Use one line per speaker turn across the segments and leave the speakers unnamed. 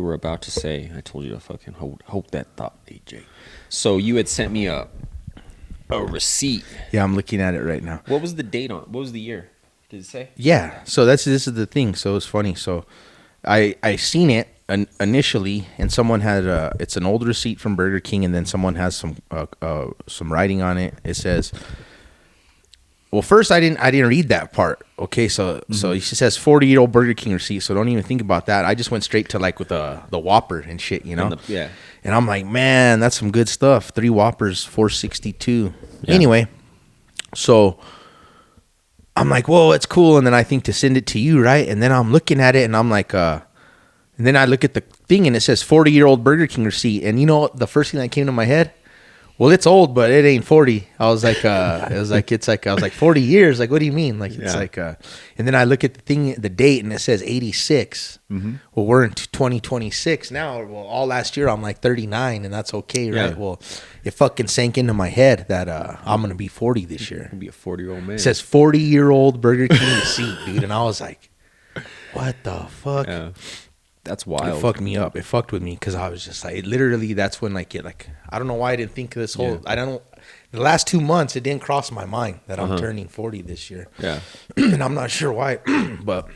were about to say. I told you to fucking hold that thought, DJ. So you had sent me a receipt.
Yeah, I'm looking at it right now.
What was the date on? What was the year? Did it say?
Yeah, so this is the thing. So it's funny. So I seen it initially, and someone had it's an old receipt from Burger King, and then someone has some writing on it. It says, well, first I didn't read that part. Okay, so it says 40-year-old Burger King receipt. So don't even think about that. I just went straight to like with the Whopper and shit, you know.
Yeah.
And I'm like, man, that's some good stuff. 3 Whoppers, $4.62.
Yeah.
Anyway, so I'm like, whoa, it's cool. And then I think to send it to you, right? And then I'm looking at it, and I'm like, and then I look at the thing, and it says 40-year-old Burger King receipt. And you know the first thing that came to my head? Well, it's old, but it ain't 40. I was like, I was like 40 years. Like, what do you mean? Like, it's like, and then I look at the thing, the date, and it says 86. Mm-hmm. Well, we're in 2026 now. Well, all last year I'm like 39, and that's okay, right?
Yeah.
Well, it fucking sank into my head that I'm gonna be 40 this year.
Be a 40-year-old man.
It says 40-year-old Burger King receipt, dude, and I was like, what the fuck?
Yeah. That's wild.
It fucked me up. It fucked with me because I was just like, literally, that's when I don't know why I didn't think of this whole. I don't. The last 2 months, it didn't cross my mind that I'm turning 40 this year.
Yeah,
and I'm not sure why, but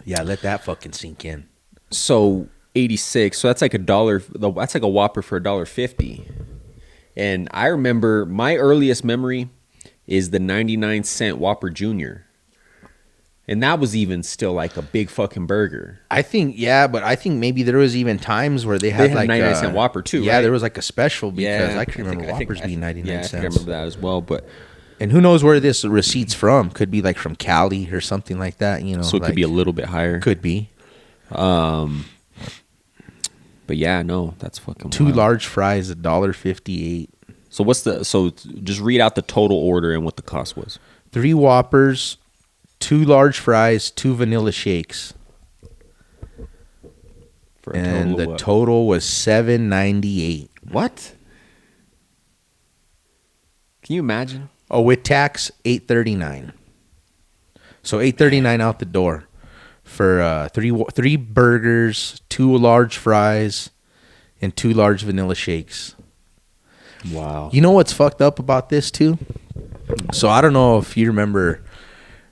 yeah, let that fucking sink in.
So 86. So that's like $1. That's like a Whopper for $1.50. And I remember my earliest memory is the 99-cent Whopper Junior. And that was even still like a big fucking burger.
I think, but I think maybe there was even times where they had like
99-cent Whopper too.
Yeah,
right?
there was like a special because I can remember Whoppers being 99 cents.
I remember that as well. But
and who knows where this receipt's from? Could be like from Cali or something like that. You know,
so it could be a little bit higher.
Could be.
But yeah, no, that's fucking
2
wild.
large fries, $1.58.
So just read out the total order and what the cost was.
3 Whoppers, 2 large fries, 2 vanilla shakes.
For a
And
total
the total was $7.98.
What? Can you imagine?
Oh, with tax, $8.39. So $8.39 out the door for three burgers, 2 large fries, and 2 large vanilla shakes.
Wow.
You know what's fucked up about this too? So I don't know if you remember,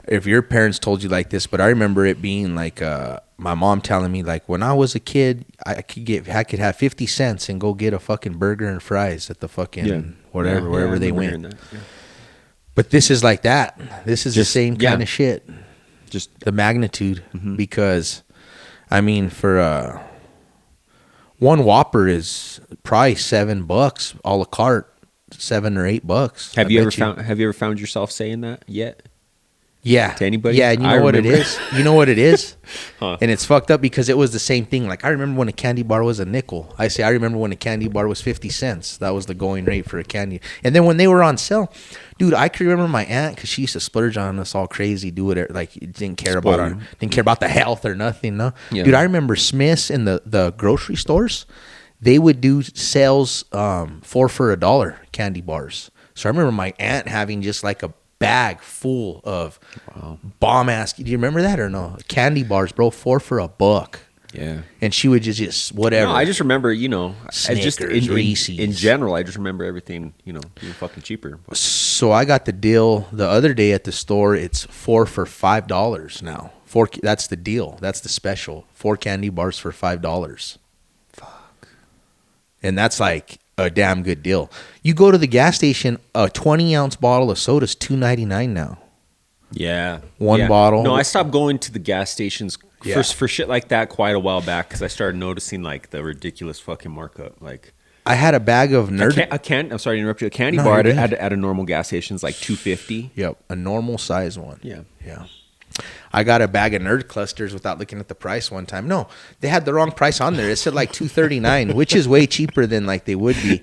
if your parents told you like this, but I remember it being like my mom telling me like when I was a kid, I could have 50 cents and go get a fucking burger and fries at the fucking wherever they went. But this is like that. This is just the same kind of shit. Just the magnitude, because I mean for one Whopper is probably $7 a la carte, $7 or $8.
Have you ever found yourself saying that yet?
Yeah.
To anybody?
Yeah, and you know what it is? You know what it is?
Huh.
And it's fucked up because it was the same thing. Like, I remember when a candy bar was a nickel. I remember when a candy bar was 50 cents. That was the going rate for a candy. And then when they were on sale, dude, I can remember my aunt, because she used to splurge on us all crazy, do it, like, didn't care about the health or nothing, no? Yeah. Dude, I remember Smith's in the grocery stores, they would do sales 4 for $1 candy bars. So I remember my aunt having just like a bag full of bomb ass. Do you remember that or no? Candy bars, bro, 4 for $1.
Yeah.
And she would just whatever.
No, I just remember,
Snickers, Reese's.
In general, I just remember everything, being fucking cheaper. But.
So I got the deal the other day at the store. It's 4 for $5 now. That's the deal. That's the special. 4 candy bars for $5. Fuck. And that's like a damn good deal. You go to the gas station, a 20-ounce bottle of soda is $2.99 now.
Yeah.
One bottle.
No, I stopped going to the gas stations for shit like that quite a while back because I started noticing like the ridiculous fucking markup. Like
I had a bag of Nerd.
I'm sorry to interrupt you. A candy bar at a normal gas station is like $2.50.
Yep, a normal size one.
Yeah.
I got a bag of Nerd Clusters without looking at the price one time. No, they had the wrong price on there. It said like $2.39, which is way cheaper than like they would be.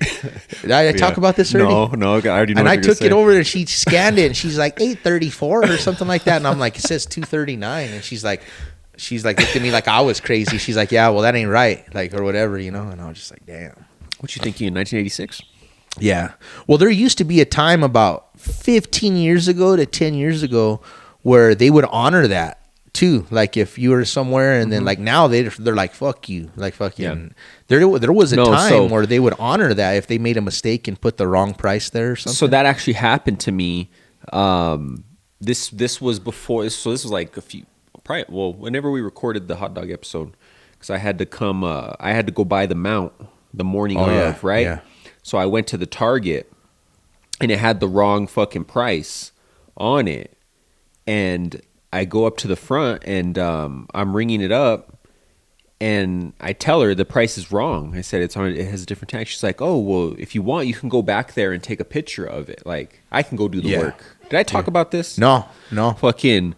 Did I talk about this already?
No, I already know.
And I took it over and she scanned it and she's like $8.34 or something like that. And I'm like, it says $2.39, and she's like looked at me like I was crazy. She's like, yeah, well that ain't right, like, or whatever, And I was just like, damn.
What you thinking in 1986?
Yeah. Well, there used to be a time about 15 years ago to 10 years ago where they would honor that too. Like if you were somewhere and then like now they're like fuck you, like fucking. There was a time where they would honor that if they made a mistake and put the wrong price there or something.
So that actually happened to me. This was before. So this was like a few. Probably, well, whenever we recorded the hot dog episode, because I had to come. I had to go buy the mount the morning of, right?
Yeah.
So I went to the Target, and it had the wrong fucking price on it, and I go up to the front and I'm ringing it up, and I tell her the price is wrong. I said it has a different tag. She's like, "Oh, well, if you want, you can go back there and take a picture of it. Like, I can go do the work." Did I talk about this?
No.
Fucking.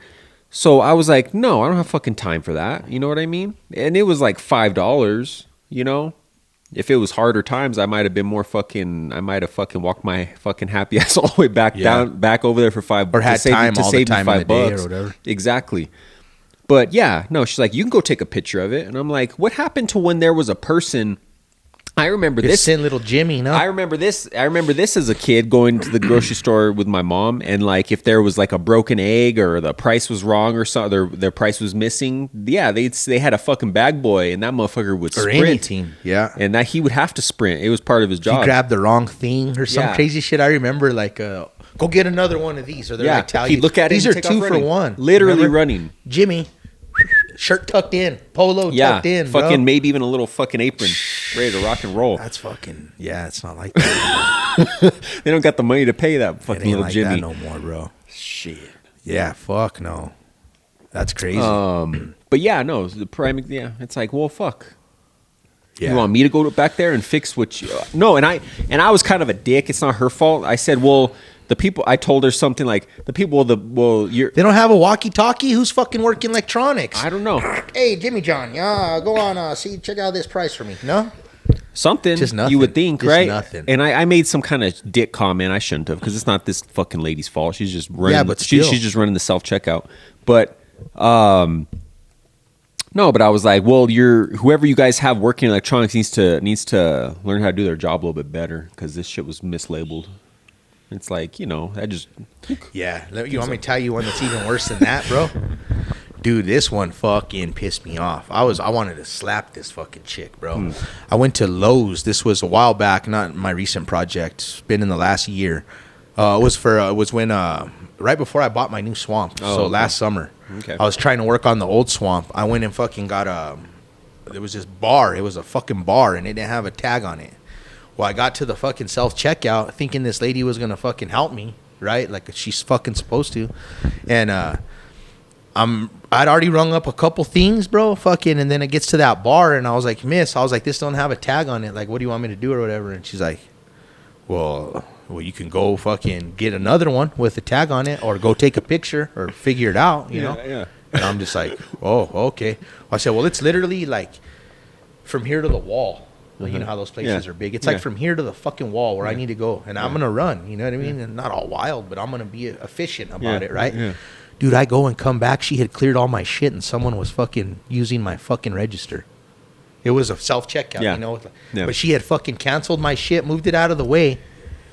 So I was like, "No, I don't have fucking time for that." You know what I mean? And it was like $5. You know, if it was harder times, I might have been more fucking. I might have fucking walked my fucking happy ass all the way back back over there for $5,
or had time
to
all
save
the time
$5
in the day or whatever.
Exactly. But yeah, no, she's like, you can go take a picture of it, and I'm like, what happened to when there was a person? I remember this.
Send little Jimmy, no?
I remember this as a kid going to the grocery store with my mom, and like if there was like a broken egg or the price was wrong or something, their price was missing. Yeah, they had a fucking bag boy, and that motherfucker would sprint.
Or any team, yeah.
And that he would have to sprint. It was part of his job.
He grabbed the wrong thing or some crazy shit. I remember like, go get another one of these, or they're like, tell you,
he'd look at it.
These are 2 for 1.
Literally
Remember?
running.
Jimmy. Shirt tucked in, polo tucked in,
fucking
bro.
Maybe even a little fucking apron, ready to rock and roll.
That's fucking it's not like that.
They don't got the money to pay that fucking
it ain't
little
like
Jimmy
that no more, bro.
Shit.
Yeah, fuck no. That's crazy.
But yeah, no, the prime. Yeah, it's like, well, fuck.
Yeah.
You want me to go back there and fix what you? No, and I was kind of a dick. It's not her fault. I said, well. The people, I told her something like, they don't
have a walkie-talkie? Who's fucking working electronics?
I don't know.
Hey, Jimmy John, go on, check out this price for me. No?
Something.
Just nothing.
You would think,
Just
right?
Nothing.
And I made some kind of dick comment. I shouldn't have, because it's not this fucking lady's fault. She's just running.
Yeah, but still.
She's just running the self-checkout. But, no, but I was like, well, whoever you guys have working electronics needs to learn how to do their job a little bit better, because this shit was mislabeled. It's like, I just...
Yeah. You want me to tell you one that's even worse than that, bro? Dude, this one fucking pissed me off. I wanted to slap this fucking chick, bro. I went to Lowe's. This was a while back, not my recent project. It's been in the last year. It was when right before I bought my new swamp. Last summer.
Okay.
I was trying to work on the old swamp. I went and fucking got there was this bar. It was a fucking bar, and it didn't have a tag on it. Well, I got to the fucking self-checkout thinking this lady was going to fucking help me, right? Like she's fucking supposed to. And I'd already rung up a couple things, bro, fucking, and then it gets to that bar, and I was like, miss, this don't have a tag on it. Like, what do you want me to do or whatever? And she's like, well, you can go fucking get another one with a tag on it, or go take a picture or figure it out, you know?
Yeah.
And I'm just like, oh, okay. I said, well, it's literally like from here to the wall. Well, you know how those places are big. It's like from here to the fucking wall where I need to go. And I'm going to run, you know what I mean? And not all wild, but I'm going to be efficient about it, right? Yeah. Dude, I go and come back. She had cleared all my shit, and someone was fucking using my fucking register. It was a self-checkout, you know? Yeah. But she had fucking canceled my shit, moved it out of the way.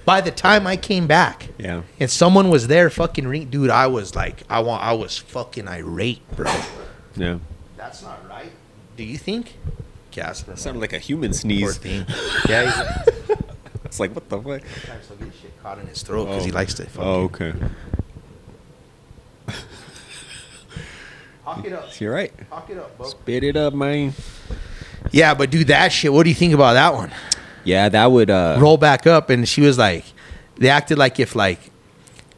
By the time I came back, and someone was there fucking dude, I was like, I was fucking irate, bro.
Yeah.
That's not right. Do you think?
That sounded like a human sneeze.
Poor thing. Yeah,
it's like, what the fuck?
Sometimes he'll get shit caught in his throat because he likes to.
Okay.
Hawk it up.
You're right.
Hawk it up, bro.
Spit it up, man.
Yeah, but dude, that shit. What do you think about that one?
Yeah, that would
roll back up, and she was like, they acted like if like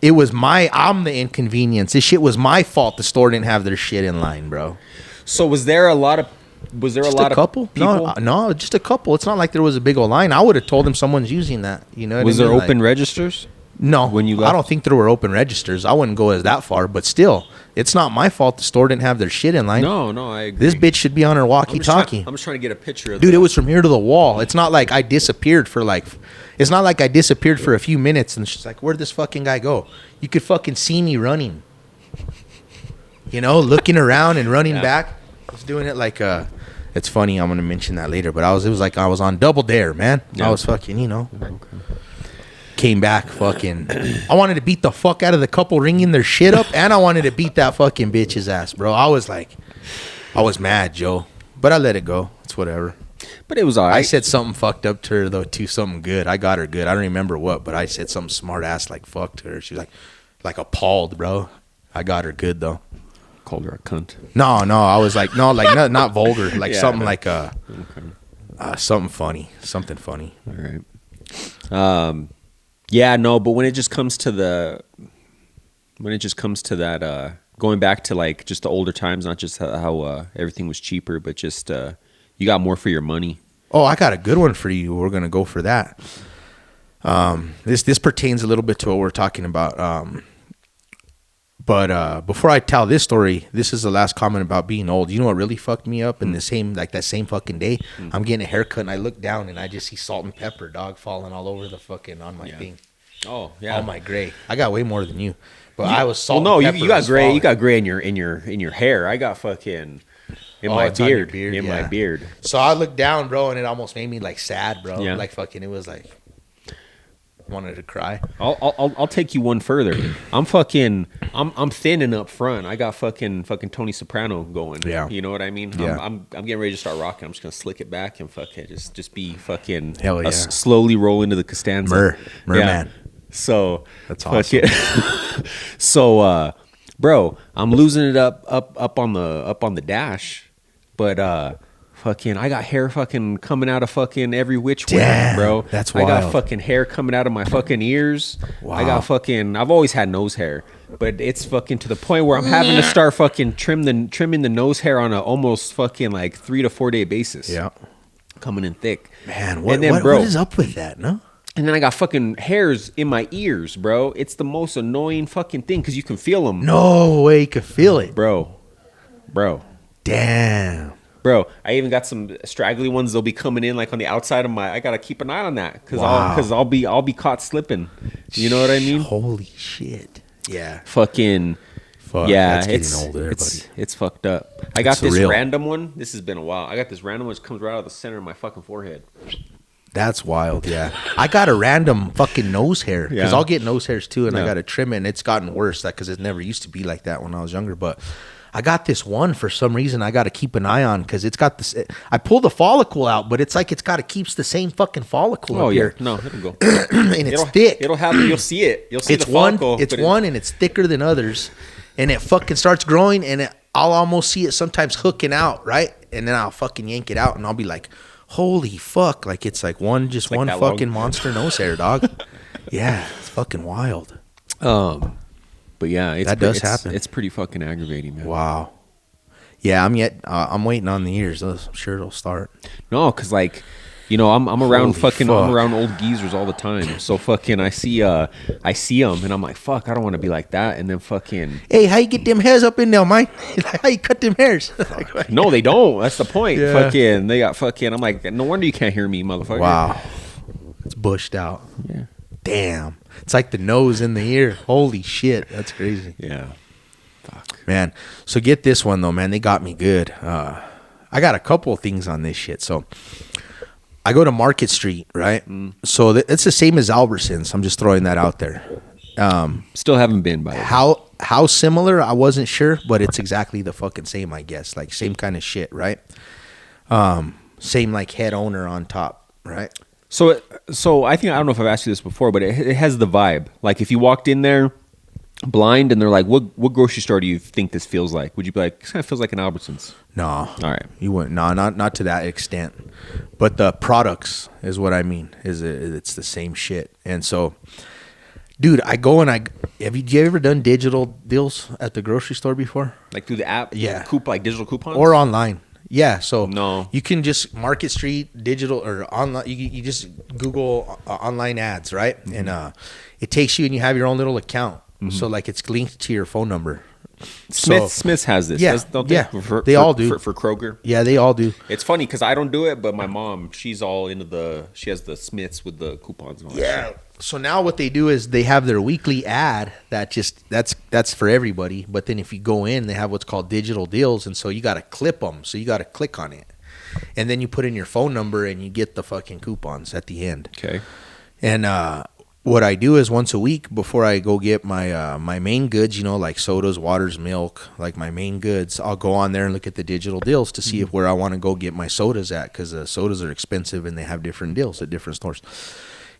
it was I'm the inconvenience. This shit was my fault. The store didn't have their shit in line, bro.
So was there a lot of
couple?
People?
No, just a couple. It's not like there was a big old line. I would have told them someone's using that. You know what
was
I mean?
there open registers?
No.
When you left?
I don't think there were open registers. I wouldn't go as that far, but still, it's not my fault the store didn't have their shit in line.
No, I agree.
This bitch should be on her walkie-talkie.
I'm just trying to get a picture of
Dude, it was from here to the wall. It's not like I disappeared for a few minutes and she's like, where'd this fucking guy go? You could fucking see me running. You know, looking around and running back. I was doing it like it's funny, I'm gonna mention that later, but it was like I was on Double Dare, man. I was fucking, you know.
Okay.
Came back fucking. I wanted to beat the fuck out of the couple ringing their shit up, and I wanted to beat that fucking bitch's ass, bro. I was mad, Joe, but I let it go. It's whatever.
But it was all right.
I said something fucked up to her though, too. Something good. I got her good. I don't remember what, but I said something smart ass like fuck to her. She was like appalled, bro. I got her good though.
Called her a cunt.
No, I was like, no, like not vulgar, like
Yeah,
something
no.
like
Okay.
something funny, something funny.
All right. Yeah, no, but when it just comes to that, going back to like just the older times, not just how everything was cheaper, but just you got more for your money.
Oh, I got a good one for you. We're gonna go for that. This pertains a little bit to what we're talking about. But before I tell this story, this is the last comment about being old. You know what really fucked me up in that same fucking day? I'm getting a haircut and I look down and I just see salt and pepper, dog, falling all over the fucking on my thing.
Oh yeah.
On my gray. I got way more than you. But I was salt.
Well, no,
and pepper
you got
was
gray.
falling.
You got gray in your hair. I got fucking in my
it's on your
beard. In
yeah.
my beard.
So I looked down, bro, and it almost made me like sad, bro.
Yeah.
Like fucking, it was like wanted to cry.
I'll take you one further. I'm thinning up front. I got fucking Tony Soprano going.
Yeah.
You know what I mean?
Yeah.
I'm getting ready to start rocking. I'm just gonna slick it back and fucking just be fucking
Hell yeah.
slowly roll into the Costanza.
Man.
So
That's awesome.
So bro, I'm losing it up on the dash, but fucking I got hair fucking coming out of fucking every which way,
Damn,
bro.
that's
I got
wild.
fucking hair coming out of my fucking ears.
Wow.
I got fucking I've always had nose hair, but it's fucking to the point where I'm having to start fucking trimming the nose hair on a almost fucking like 3 to 4 day basis.
Yeah.
Coming in thick.
Man, what
bro,
is up with that, no?
and then I got fucking hairs in my ears, bro. It's the most annoying fucking thing because you can feel them.
No way you could feel it.
Bro.
Damn.
Bro, I even got some straggly ones. They'll be coming in like on the outside of my. I gotta keep an eye on that because
Wow.
I'll be caught slipping. You know what I mean?
Holy shit. Yeah.
Fucking
Fuck,
yeah,
that's getting
it's
old there,
it's fucked up. I got this
surreal.
random one. This has been a while. I got this random one which comes right out of the center of my fucking forehead.
That's wild, yeah. I got a random fucking nose hair because
Yeah.
I'll get nose hairs too, and I
Yeah.
got to trim it. And it's gotten worse because it never used to be like that when I was younger. But I got this one for some reason I got to keep an eye on because it's got this. I pulled the follicle out, but it's like it's got to keep the same fucking follicle
Oh
up
yeah,
here,
no, it'll go.
and it's thick.
It'll have. You'll see it. You'll see
It's
the
one.
follicle.
It's
but
one, and it's thicker than others, and it fucking starts growing, and I'll almost see it sometimes hooking out, right, and then I'll fucking yank it out, and I'll be like, "Holy fuck!" Like it's like one
like
one
that
fucking
long.
monster nose hair, dog. Yeah, it's fucking wild.
But yeah,
That does happen.
It's pretty fucking aggravating, man.
Wow. Yeah, I'm waiting on the ears. I'm sure it'll start.
No, because like, you know, I'm around
Holy
I'm
fuck.
around old geezers all the time. So fucking, I see them, and I'm like, fuck, I don't want to be like that. And then fucking,
Hey, how you get them hairs up in there, Mike? How you cut them hairs?
no, they don't. That's the point.
Yeah.
Fucking, they got fucking. I'm like, no wonder you can't hear me, motherfucker.
Wow, it's bushed out.
Yeah.
Damn, it's like the nose in the ear. Holy shit, that's crazy.
Yeah. Fuck.
Man, so get this one though, man. They got me good. I got a couple of things on this shit. So I go to Market Street, right? So it's the same as Albertsons. I'm just throwing that out there.
Still haven't been by it.
How similar, I wasn't sure, but it's exactly the fucking same, I guess. Like same kind of shit, right? Same like head owner on top, right?
So I think I don't know if I've asked you this before, but it has the vibe. Like if you walked in there blind and they're like, what grocery store do you think this feels like? Would you be like, this kind of feels like an Albertsons?
No.
All right.
You wouldn't. No, not to that extent. But the products is what I mean. It's the same shit. And so, dude, I go and have you ever done digital deals at the grocery store before?
Like through the app?
Yeah.
Like digital coupons?
Or online? Yeah. So
No.
you can just Market Street digital or online. You just Google online ads, right?
Mm-hmm.
And it takes you and you have your own little account. So like it's linked to your phone number.
Smith's has this.
Yeah,
Don't they?
yeah. They all do.
For Kroger.
Yeah, they all do.
It's funny because I don't do it, but my mom, she's all into she has the Smiths with the coupons and all that
Yeah.
shit.
So now what they do is they have their weekly ad that's for everybody. But then if you go in, they have what's called digital deals, and so you got to clip them. So you got to click on it, and then you put in your phone number and you get the fucking coupons at the end.
Okay.
And what I do is once a week before I go get my my main goods, you know, like sodas, waters, milk, like my main goods, I'll go on there and look at the digital deals to see if where I want to go get my sodas at, because the sodas are expensive and they have different deals at different stores.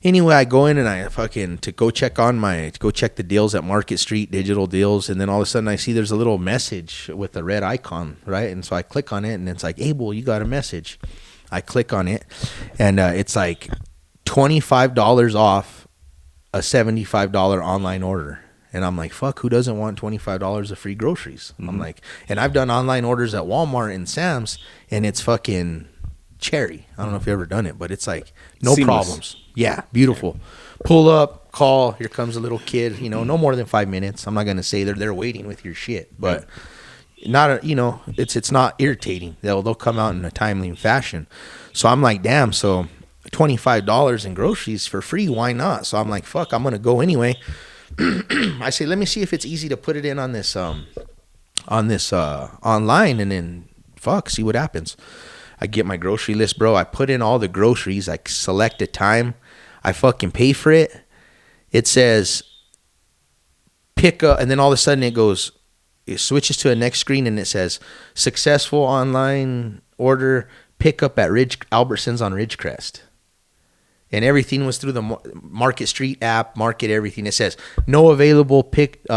Anyway, I go in and I fucking to go check the deals at Market Street, digital deals, and then all of a sudden I see there's a little message with a red icon, right? And so I click on it and it's like, Abel, you got a message. I click on it and it's like $25 off a $75 online order. And I'm like, fuck, who doesn't want $25 of free groceries? I'm like, and I've done online orders at Walmart and Sam's, and it's fucking cherry. I don't know if you've ever done it, but it's like no
Seamless.
problems. Yeah, beautiful. Pull up, call, here comes a little kid, you know, no more than 5 minutes. I'm not going to say they're waiting with your shit, but not, you know, it's not irritating. They'll come out in a timely fashion. So I'm like, damn, so $25 in groceries for free, why not? So I'm like, fuck, I'm gonna go anyway. I say, let me see if it's easy to put it in on this online, and then fuck, see what happens. I get my grocery list, bro. I put in all the groceries, I select a time, I fucking pay for it. It says pick up, and then all of a sudden it switches to a next screen and it says successful online order, pick up at Albertsons on Ridgecrest. And everything was through the Market Street app, Market everything. It says no available pickups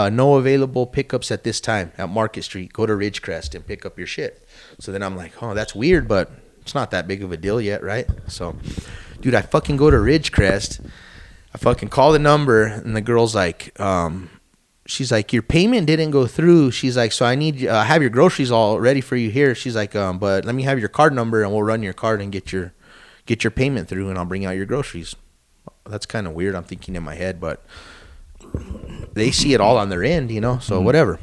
at this time at Market Street. Go to Ridgecrest and pick up your shit. So then I'm like, oh, that's weird, but it's not that big of a deal yet, right? So, dude, I fucking go to Ridgecrest. I fucking call the number, and the girl's like, she's like, your payment didn't go through. She's like, so I need, I have your groceries all ready for you here. She's like, but let me have your card number, and we'll run your card and get your payment through, and I'll bring out your groceries. That's kind of weird, I'm thinking in my head, but they see it all on their end, you know, so whatever.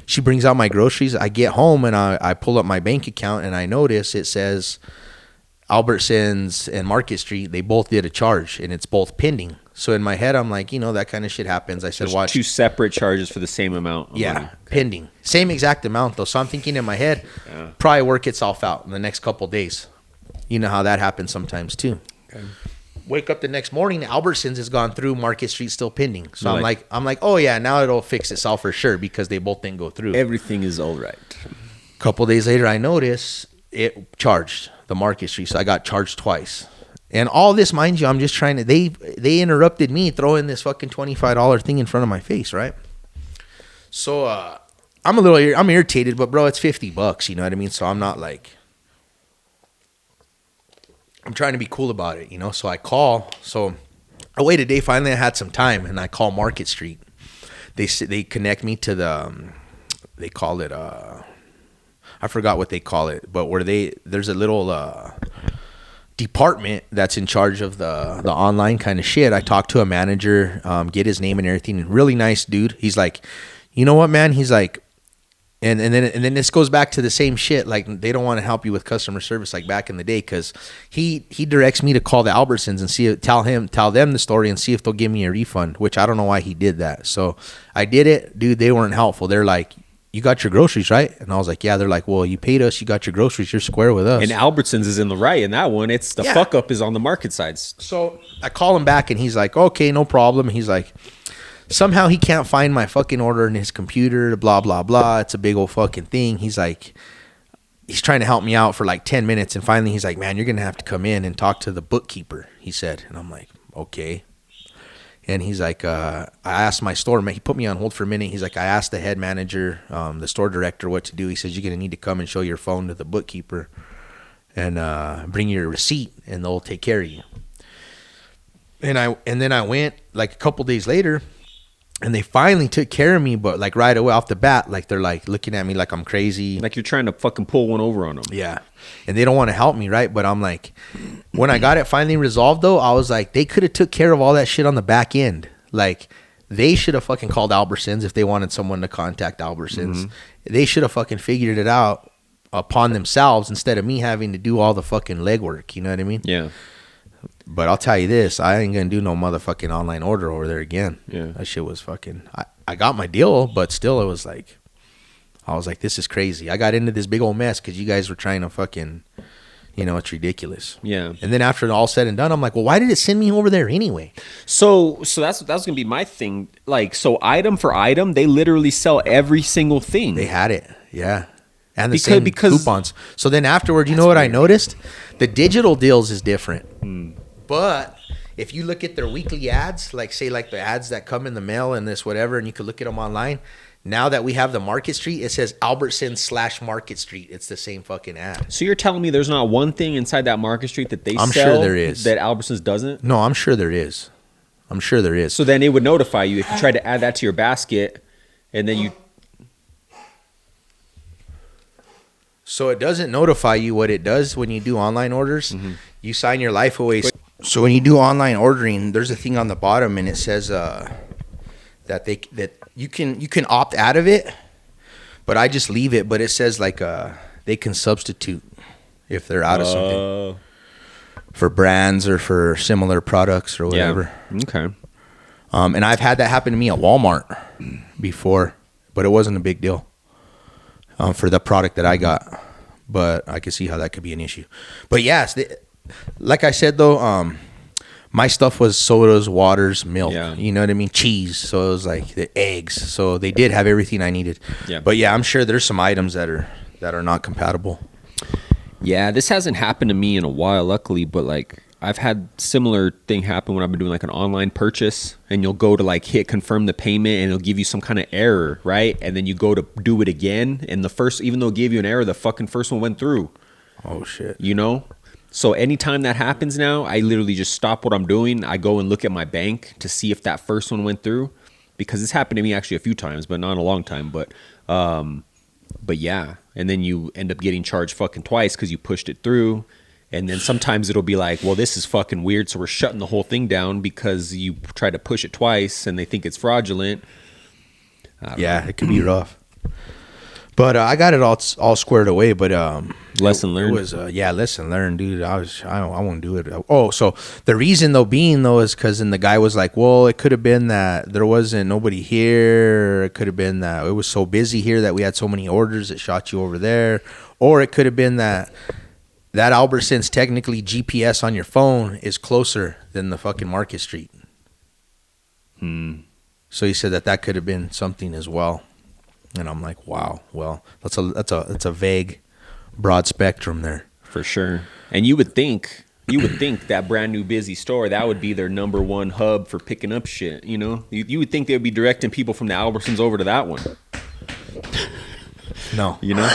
She brings out my groceries. I get home and I pull up my bank account, and I notice it says Albertsons and Market Street, they both did a charge, and it's both pending. So in my head, I'm like, you know, that kind of shit happens. I said,
There's
watch.
two separate charges for the same amount of money.
Pending. Same exact amount, though. So I'm thinking in my head, probably work itself out in the next couple days. You know how that happens sometimes, too. Okay. Wake up the next morning, Albertsons has gone through, Market Street still pending. So I'm like, oh, yeah, now it'll fix itself for sure, because they both didn't go through.
Everything is all right.
A couple days later, I notice it charged the Market Street. So I got charged twice. And all this, mind you, I'm just trying to, they interrupted me throwing this fucking $25 thing in front of my face, right? So I'm irritated, but bro, it's $50, you know what I mean? So I'm not like, I'm trying to be cool about it, you know? So I call, so I wait a day, finally I had some time, and I call Market Street. They connect me to the, they call it, I forgot what they call it, but there's a little, department that's in charge of the online kind of shit. I talked to a manager, get his name and everything. Really nice dude. He's like, you know what, man? He's like, and then this goes back to the same shit. Like, they don't want to help you with customer service like back in the day, because he directs me to call the Albertsons and tell them the story and see if they'll give me a refund. Which I don't know why he did that. So I did it, dude. They weren't helpful. They're like, you got your groceries, right? And I was like, yeah. They're like, well, you paid us, you got your groceries, you're square with us.
And Albertsons is in the right in that one. It's the fuck up is on the Market sides.
So I call him back, and he's like, okay, no problem. He's like, somehow he can't find my fucking order in his computer, blah, blah, blah. It's a big old fucking thing. He's like, he's trying to help me out for like 10 minutes. And finally he's like, man, you're going to have to come in and talk to the bookkeeper, he said. And I'm like, okay. And he's like, I asked my store, he put me on hold for a minute. He's like, I asked the head manager, the store director, what to do. He says, you're going to need to come and show your phone to the bookkeeper and bring your receipt, and they'll take care of you. And then I went like a couple days later, and they finally took care of me, but like right away off the bat, like they're like looking at me like I'm crazy.
Like you're trying to fucking pull one over on them.
Yeah. And they don't want to help me, right? But I'm like, when I got it finally resolved, though, I was like, they could have took care of all that shit on the back end. Like, they should have fucking called Albertsons if they wanted someone to contact Albertsons. Mm-hmm. They should have fucking figured it out upon themselves instead of me having to do all the fucking legwork. You know what I mean?
Yeah.
But I'll tell you this, I ain't going to do no motherfucking online order over there again.
Yeah.
That shit was fucking, I got my deal, but still it was like, I was like, this is crazy. I got into this big old mess because you guys were trying to fucking, You know, it's ridiculous.
Yeah.
And then after all said and done, I'm like, well, why did it send me over there anyway?
So that's gonna be my thing. Like, so item for item, they literally sell every single thing.
They had it, yeah, and the
Because
same coupons. So then afterward, you know what I noticed? The digital deals is different, but if you look at their weekly ads, like say like the ads that come in the mail and this whatever, and you could look at them online. Now that we have the Market Street, it says Albertsons/Market Street. It's the same fucking ad.
So you're telling me there's not one thing inside that Market Street that they
I'm
sell
sure there is.
that Albertsons doesn't?
No, I'm sure there is. I'm sure there is.
So then it would notify you if you tried to add that to your basket, and then you.
So it doesn't notify you. What it does when you do online orders, you sign your life away. So when you do online ordering, there's a thing on the bottom, and it says that you can opt out of it, but I just leave it. But it says like they can substitute if they're out of something for brands or for similar products or whatever.
Yeah. Okay.
And I've had that happen to me at Walmart before, but it wasn't a big deal for the product that I got. But I can see how that could be an issue. But yes, like I said though, my stuff was sodas, waters, milk.
Yeah.
You know what I mean? Cheese. So it was like the eggs. So they did have everything I needed.
Yeah.
But yeah, I'm sure there's some items that are not compatible.
Yeah, this hasn't happened to me in a while, luckily, but like I've had similar thing happen when I've been doing like an online purchase, and you'll go to like hit confirm the payment, and it'll give you some kind of error, right? And then you go to do it again, and the first, even though it gave you an error, the fucking first one went through.
Oh shit.
You know? So anytime that happens now, I literally just stop what I'm doing. I go and look at my bank to see if that first one went through, because it's happened to me actually a few times, but not in a long time. But yeah, and then you end up getting charged fucking twice because you pushed it through. And then sometimes it'll be like, well, this is fucking weird, so we're shutting the whole thing down because you tried to push it twice and they think it's fraudulent.
Yeah, it could be rough. But I got it all squared away. But
lesson learned.
It was lesson learned, dude. I won't do it. Oh, so the reason though is because then the guy was like, well, it could have been that there wasn't nobody here. It could have been that it was so busy here that we had so many orders that shot you over there, or it could have been that Albertsons technically GPS on your phone is closer than the fucking Market Street. So he said that could have been something as well. And I'm like, wow, well, that's a vague, broad spectrum there.
For sure. And you would think that brand new busy store, that would be their number one hub for picking up shit, you know? You would think they would be directing people from the Albertsons over to that one.
No.
You know?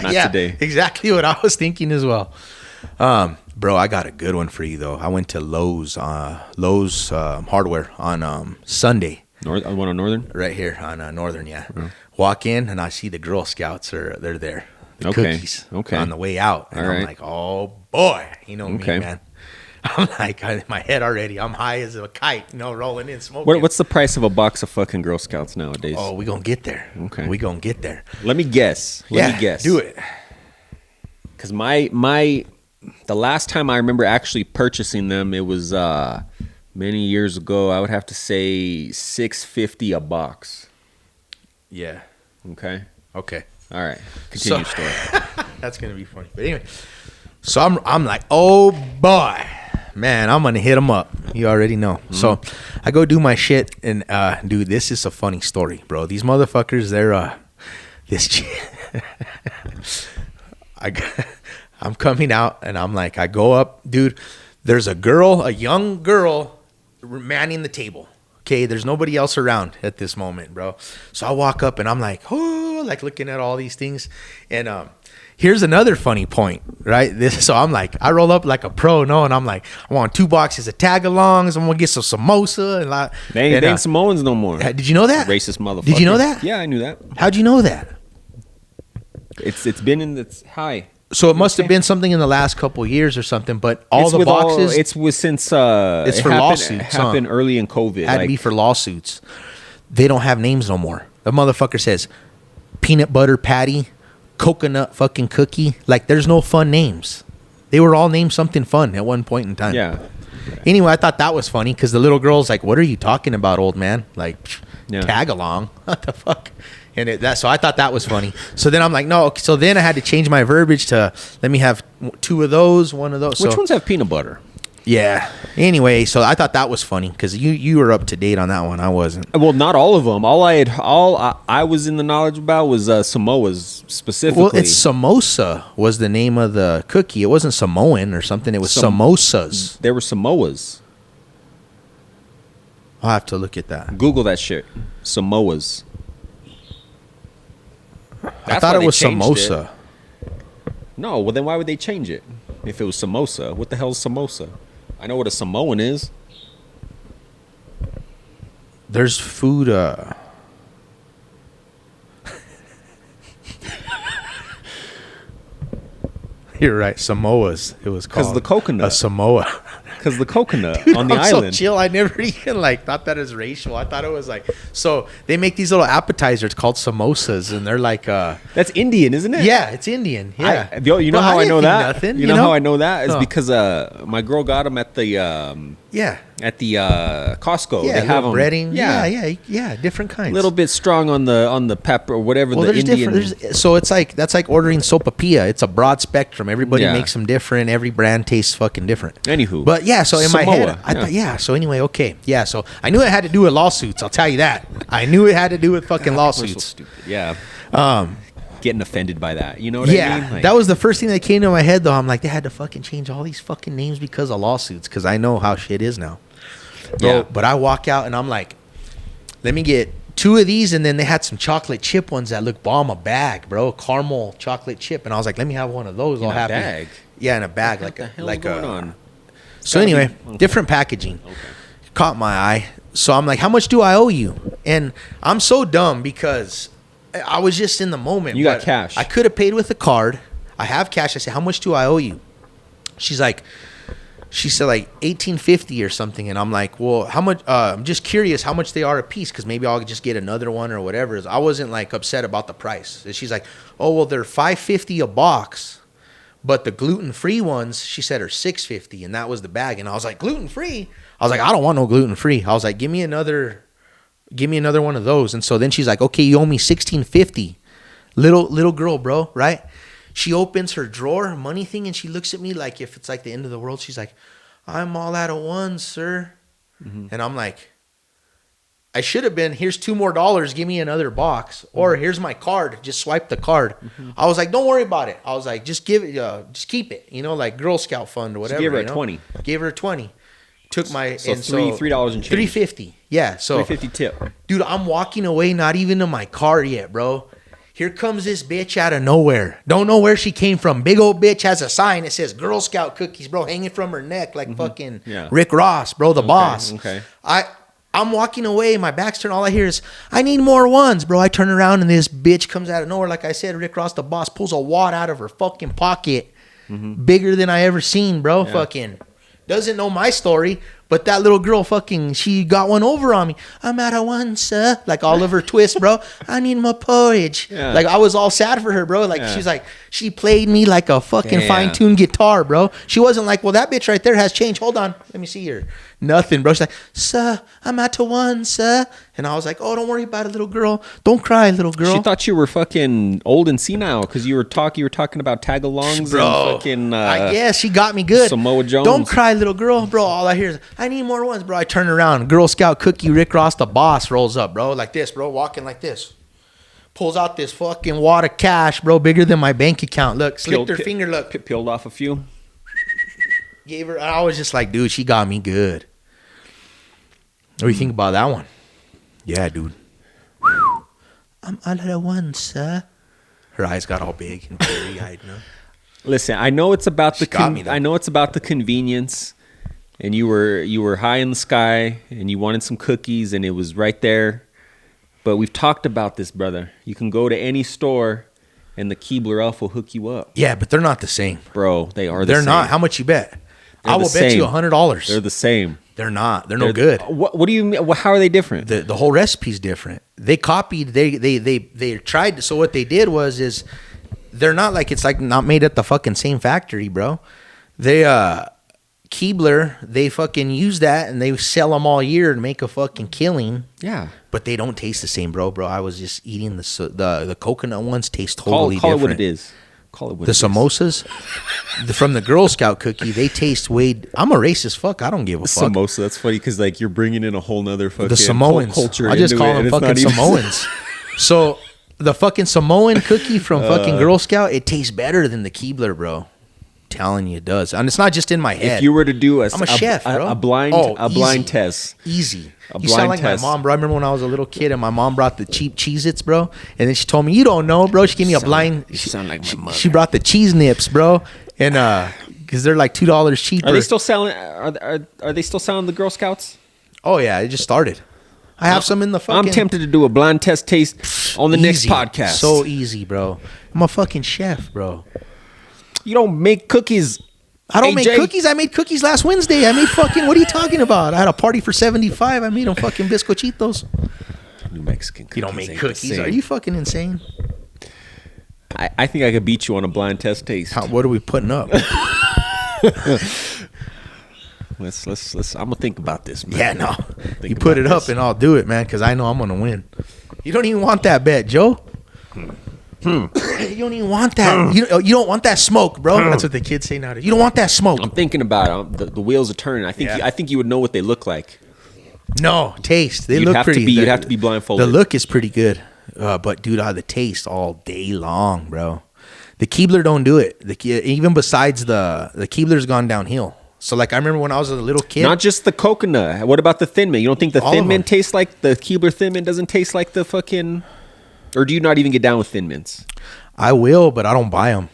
Not
yeah,
today.
Exactly what I was thinking as well. Bro, I got a good one for you, though. I went to Lowe's Hardware on Sunday.
One on Northern?
Right here on Northern, yeah. Walk in, and I see the Girl Scouts they're there. The cookies on the way out. And I'm like, oh, boy. You know me, man. I'm like, my head already. I'm high as a kite, rolling in, smoking.
What's the price of a box of fucking Girl Scouts nowadays?
Oh, we going to get there.
Okay.
We going to get there.
Let me guess. Let me guess.
Do it.
Because the last time I remember actually purchasing them, it was many years ago. I would have to say $6.50 a box.
Yeah.
Okay.
All
right. Continue story.
That's gonna be funny. But anyway, so I'm like, oh boy, man, I'm gonna hit him up. You already know. So I go do my shit, and dude, this is a funny story, bro. These motherfuckers, they're I'm coming out, and I'm like, I go up, dude. There's a young girl, manning the table. Okay, there's nobody else around at this moment, bro. So I walk up, and I'm like, oh, like looking at all these things. And here's another funny point, right? So I'm like, I roll up like a pro, and I'm like, I want 2 boxes of tag-alongs. I'm gonna get some samosa and
they ain't Samoans no more.
Did you know that?
Racist motherfucker.
Did you know that?
Yeah, I knew that.
How'd you know that?
It's been in its high.
So it must have been something in the last couple of years or something, but
It's
the boxes.
it's since
it's
it
for lawsuits.
It happened early in COVID.
Had to be for lawsuits. They don't have names no more. The motherfucker says peanut butter patty, coconut fucking cookie. Like there's no fun names. They were all named something fun at one point in time.
Yeah.
Anyway, I thought that was funny because the little girl's like, "What are you talking about, old man?" Like, tag along. What the fuck? So I thought that was funny. So then I'm like, no. So then I had to change my verbiage to let me have 2 of those, 1 of those.
Which
so,
ones have peanut butter?
Yeah. Anyway, so I thought that was funny because you were up to date on that one. I wasn't.
Well, not all of them. All I was in the knowledge about was Samoa's specifically.
Well, it's samosa was the name of the cookie. It wasn't Samoan or something. It was samosas.
There were Samoas.
I'll have to look at that.
Google that shit. Samoas.
I thought it was samosa.
No, well then why would they change it if it was samosa? What the hell is samosa? I know what a Samoan is.
There's food. You're right. Samoas. It was called
Because the coconut.
a Samoa.
Because the coconut
Dude,
on the
I'm
island.
so chill. I never even thought that as racial. I thought it was so they make these little appetizers called samosas, and they're like
That's Indian, isn't it?
yeah, it's Indian. Yeah,
You know
But
how I
didn't
know
think
that?
Nothing,
you know how I know that is
Huh.
because my girl got them at the
Yeah,
Costco.
yeah,
They have them.
breading. Yeah, different kinds.
A little bit strong on the pepper or whatever
Well,
the
there's
Indian.
different. So it's that's like ordering sopapilla. It's a broad spectrum. Everybody
Yeah.
makes them different. Every brand tastes fucking different.
Anywho.
But yeah, so in my
Samoa,
head, I
yeah.
thought, yeah. So anyway, okay, yeah. So I knew it had to do with lawsuits. I'll tell you that. I knew it had to do with fucking
We're so
lawsuits.
stupid. Yeah.
Um,
Getting offended by that. You know what I
yeah,
mean? Like,
that was the first thing that came to my head. Though I'm like, they had to fucking change all these fucking names because of lawsuits. Because I know how shit is now. Bro,
Yeah.
But I walk out and I'm like, let me get 2 of these, and then they had some chocolate chip ones that look bomb, a bag, bro, caramel chocolate chip, and I was like, let me have one of those.
In
I'll
a
have
bag?
Yeah, in a bag,
what the hell's
like
going on?
So
gotta
anyway,
be- okay.
different packaging.
Okay.
Caught my eye. So I'm like, how much do I owe you? And I'm so dumb because I was just in the moment.
You got
but
cash.
I could have paid with a card. I have cash. I said, how much do I owe you? She said like $18.50 or something, and I'm like, well, how much? I'm just curious how much they are a piece, because maybe I'll just get another one or whatever. I wasn't like upset about the price. And she's like, oh well, they're $5.50 a box, but the gluten-free ones, she said, are $6.50, and that was the bag. And I was like, gluten-free? I was like, I don't want no gluten-free. I was like, give me another one of those. And so then she's like, okay, you owe me $16.50. Little girl, bro, right? She opens her drawer, money thing, and she looks at me like if it's like the end of the world. She's like, I'm all out of ones, sir. Mm-hmm. And I'm like, I should have been, here's $2 more. Give me another box. Or here's my card. Just swipe the card. Mm-hmm. I was like, don't worry about it. I was like, just give it, just keep it. You know, like Girl Scout fund or whatever.
So give her a
you know?
20.
Gave her a 20. Took my,
So
and
$3 and change.
$3.50. Yeah. So
$3.50 tip.
dude, I'm walking away, not even to my car yet, bro. Here comes this bitch out of nowhere. Don't know where she came from. Big old bitch has a sign that says Girl Scout cookies, bro, hanging from her neck like fucking Rick Ross, bro, the boss.
Okay.
I'm walking away. My back's turned. All I hear is, I need more ones, bro. I turn around and this bitch comes out of nowhere. Like I said, Rick Ross, the boss, pulls a wad out of her fucking pocket. Bigger than I ever seen, bro.
Yeah.
Fucking doesn't know my story. But that little girl fucking, she got one over on me. I'm out of one, sir. Like Oliver Twist, bro. I need more porridge.
Yeah.
Like I was all sad for her, bro. Like she's like, she played me like a fucking
Damn.
fine-tuned guitar, bro. She wasn't like, well, that bitch right there has change. Hold on. Let me see her. Nothing, bro. She's like, sir, I'm out to one, sir. And I was like, oh, don't worry about it, little girl. Don't cry, little girl.
She thought you were fucking old and senile because you were talking about tagalongs
Bro,
and fucking
I guess she got me good.
Samoa Jones.
Don't cry, little girl, bro. All I hear is, I need more ones, bro. I turn around, Girl Scout cookie, Rick Ross, the boss, rolls up, bro, like this, bro, walking like this. Pulls out this fucking wad of cash, bro, bigger than my bank account. Look, slicked her finger, look.
Peeled off a few.
Gave her. I was just like, dude, she got me good. What do you think about that one? Yeah, dude. I'm out of one, sir. Her eyes got all big and teary-eyed, you know?
Listen, I know it's about
She got me, though.
I know it's about the convenience, and you were high in the sky, and you wanted some cookies, and it was right there. But we've talked about this, brother. You can go to any store, and the Keebler Elf will hook you up,
Yeah, but they're not the same.
bro. They are.
They're
the same.
not. How much you bet?
They're
I will
the
bet you
same.
$100.
They're the same.
They're not. They're no good.
What do you mean? How are they different?
The whole recipe's different. They copied. They tried. So what they did is they're not like, it's like not made at the fucking same factory, bro. They Keebler, they fucking use that and they sell them all year and make a fucking killing.
Yeah.
But they don't taste the same, bro. I was just eating the coconut ones. Taste
Call
totally different.
it what it is. Call it what
The
it is.
samosas from the Girl Scout cookie, they taste way. I'm a racist fuck. I don't give a fuck.
Samosa. That's funny because like you're bringing in a whole nother fucking
The Samoans.
culture.
I just
into
call
it,
them
and it's
fucking
not even-
Samoans. So the fucking Samoan cookie from fucking Girl Scout, it tastes better than the Keebler, bro. Telling you it does, and it's not just in my head.
If you were to do
I'm a chef, bro.
a blind
easy.
test.
Easy.
A
You sound
blind
like
test.
my mom, bro. I remember when I was a little kid and my mom brought the cheap Cheez-Its, bro. And then she told me, you don't know, bro. She gave me a blind.
you sound like my mother.
She brought the cheese nips, bro. And because they're like $2 cheaper.
Are they still selling? Are they still selling the Girl Scouts?
Oh, yeah. It just started. I have some in the fucking.
I'm tempted to do a blind test taste on the next
Easy.
podcast.
So easy, bro. I'm a fucking chef, bro.
you don't make cookies.
I don't make
AJ.
cookies. I made cookies last Wednesday. I made fucking. What are you talking about? I had a party for 75. I made them fucking bizcochitos.
New Mexican cookies.
You don't make
ain't the
cookies.
same.
Are you fucking insane?
I think I could beat you on a blind test taste.
What are we putting up?
Let's. I'm gonna think about this, man.
Yeah, no.
Think
You put it
about
up
this.
and I'll do it, man, because I know I'm going to win. You don't even want that bet, Joe. You don't even want that. You don't want that smoke, bro. That's what the kids say nowadays. You don't want that smoke.
I'm thinking about it. The wheels are turning. I think.
Yeah.
I think you would know what they look like.
No, taste. They
You'd
look
have to
pretty.
be- you'd have to be blindfolded.
The look is pretty good. But, dude, the taste all day long, bro. The Keebler don't do it. Even besides the Keebler's gone downhill. So, like, I remember when I was a little kid.
Not just the coconut. What about the Thin Mint? You don't think the
All
Thin
of
Mint
them.
tastes like the Keebler Thin Mint doesn't taste like the fucking? Or do you not even get down with Thin Mints?
I will, but I don't buy them.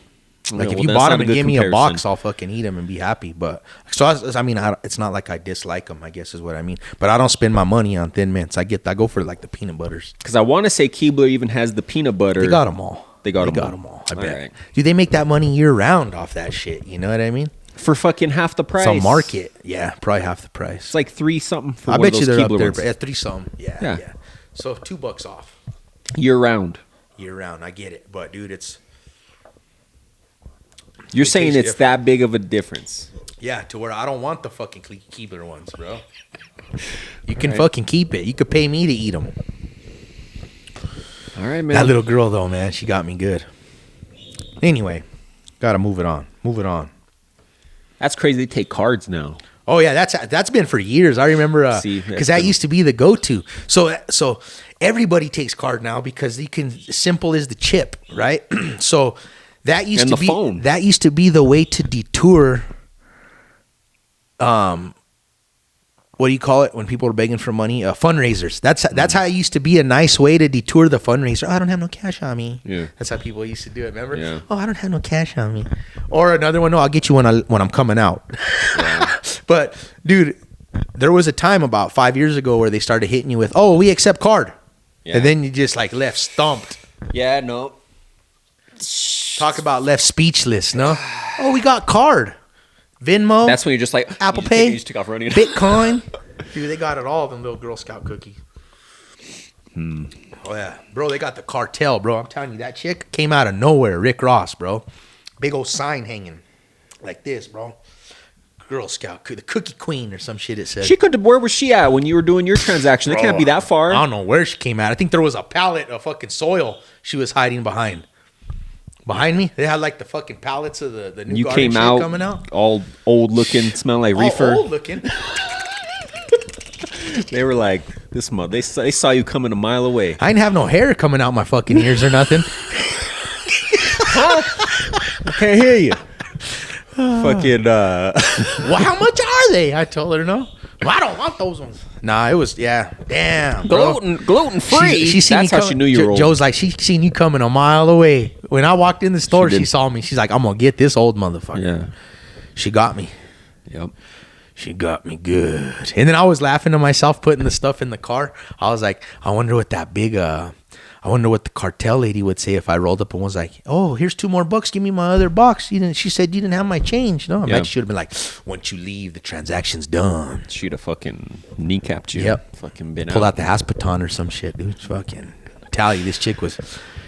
Like,
Yeah,
if
well,
you
that's
bought
not
them
a
and
good
give me a
comparison.
box, I'll fucking eat them and be happy. But so it's not like I dislike them. I guess is what I mean. But I don't spend my money on Thin Mints. I go for like the peanut butters.
Because I want to say Keebler even has the peanut butter.
They got them all.
They got 'em
them
all.
all. I
All
bet.
right.
Dude, they make that money year round off that shit. You know what I mean?
for fucking half the price.
It's a market. Yeah, probably half the price.
It's like 3 something for
I
one of
bet you
those
they're up
Keebler
there.
ones.
Yeah, 3 something. Yeah,
Yeah.
yeah. So $2 off
Year round.
year round. I get it, but dude, it's
You're
It
saying
tastes
it's that big of a difference.
yeah to where I don't want the fucking Keebler ones, bro. You can fucking keep it. You could pay me to eat them.
All right, man.
That little girl though, man, she got me good. Anyway, gotta move it on. Move it on.
That's crazy. They take cards now.
Oh yeah, that's been for years. I remember
See,
because
that's
that used to be the go-to. So everybody takes card now because you can simple as the chip, right? So that used
And
to
the
be
phone.
that used to be the way to detour. What do you call it when people are begging for money? Fundraisers. That's how it used to be a nice way to detour the fundraiser. Oh, I don't have no cash on me.
Yeah.
That's how people used to do it. Remember?
Yeah.
Oh, I don't have no cash on me. Or another one. No, I'll get you when I'm coming out. But dude, there was a time about 5 years ago where they started hitting you with, "Oh, we accept card,"
Yeah.
and then you just like left stumped.
Yeah, no.
Talk about left speechless. No. Oh, we got card. Venmo.
That's when you're just like
Apple
you just
Pay,
you just took off running.
Bitcoin. Dude, they got it all, them little Girl Scout cookie. Oh, yeah. Bro, they got the cartel, bro. I'm telling you, that chick came out of nowhere. Rick Ross, bro. Big old sign hanging like this, bro. Girl Scout, the Cookie Queen or some shit it said.
She could. Where was she at when you were doing your transaction? It can't be that far.
I don't know where she came out. I think there was a pallet of fucking soil she was hiding behind. Behind me, they had like the fucking pallets of the new
You
garden
came
shit
out,
coming out.
all old looking, smell like
All
reefer.
old looking.
They were like, "This month." They saw you coming a mile away.
I didn't have no hair coming out my fucking ears or nothing.
I can't hear you. Fucking.
Well, how much are they? I told her no. Well, I don't want those ones. Nah, it was damn. Bro.
Gluten free.
She seen
That's
me
how she knew you were old.
Joe's like, she seen you coming a mile away. When I walked in the store,
She
she
did.
saw me. She's like, I'm gonna get this old motherfucker.
Yeah.
She got me.
Yep.
She got me good. And then I was laughing to myself putting the stuff in the car. I was like, I wonder what that big I wonder what the cartel lady would say if I rolled up and was like, "Oh, here's $2 more. Give me my other box." She said you didn't have my change. No, I
Yeah.
bet she should have been like, "Once you leave, the transaction's done."
She'd have fucking kneecapped you.
Yep.
Fucking been
Pull
out.
out the Haspaton or some shit, dude. Fucking tell you, this chick was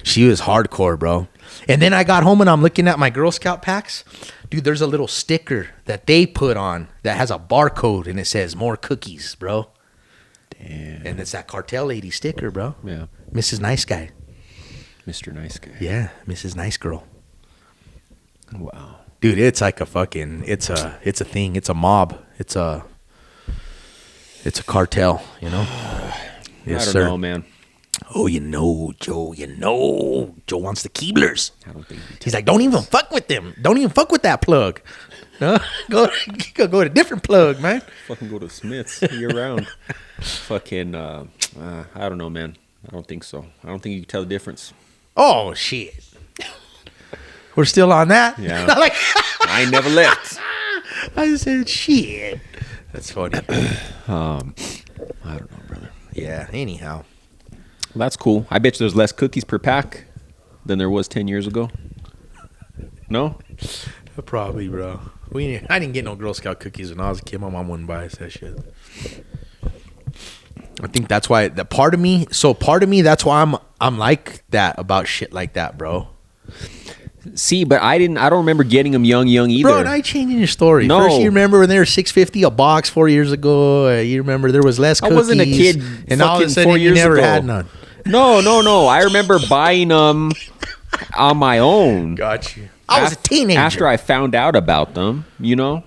hardcore, bro. And then I got home and I'm looking at my Girl Scout packs. Dude, there's a little sticker that they put on that has a barcode and it says more cookies, bro.
Damn.
And it's that Cartel lady sticker, bro.
Yeah.
Mrs. Nice Guy.
Mr. Nice Guy.
Yeah, Mrs. Nice Girl.
Wow.
Dude, it's like a fucking it's a thing. It's a mob. It's a cartel, you know? Yes,
I don't
sir.
know, man.
Oh, you know, Joe. Joe wants the Keeblers.
I don't think
He's like, don't even fuck with them. Don't even fuck with that plug. No, go to a different plug, man.
fucking go to Smith's year round. Fucking, I don't know, man. I don't think so. I don't think you can tell the difference.
Oh shit. We're still on that.
Yeah.
Like,
I ain't never left.
I said shit. That's funny.
I don't know, brother.
Yeah. Anyhow.
Well, that's cool. I bet you there's less cookies per pack than there was 10 years ago. No?
Probably, bro. I didn't get no Girl Scout cookies when I was a kid. My mom wouldn't buy us that shit. I think that's why part of me, that's why I'm like that about shit like that, bro.
See, but I don't remember getting them young either.
Bro, now you're changing your story.
No.
First, you remember when they were $6.50 a box 4 years ago. You remember there was less
I
cookies.
wasn't a kid
and all of a
fucking
sudden
4
you
years
never
ago.
had none.
No. I remember buying them on my own.
Got you. I was a teenager.
After I found out about them, you know?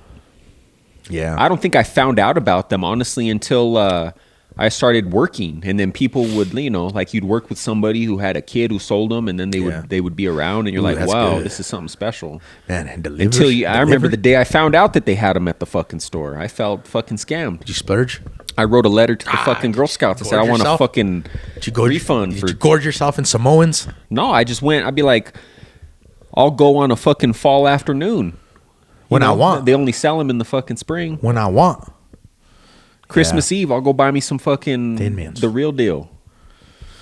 Yeah.
I don't think I found out about them, honestly, until I started working. And then people would, you know, like you'd work with somebody who had a kid who sold them, and then they would be around, and you're
Ooh,
like,
that's
wow,
good.
this is something special.
Man, and
I remember the day I found out that they had them at the fucking store. I felt fucking scammed.
Did you splurge?
I wrote a letter to the fucking Girl Scouts. I said, I
gorge
want a
yourself?
fucking refund
Did
for...
you gorge yourself in Samoans?
No, I just went. I'd be like, I'll go on a fucking fall afternoon.
When I want.
They only sell them in the fucking spring.
When I want.
Christmas Eve, I'll go buy me some fucking
Thin Mints.
the real deal.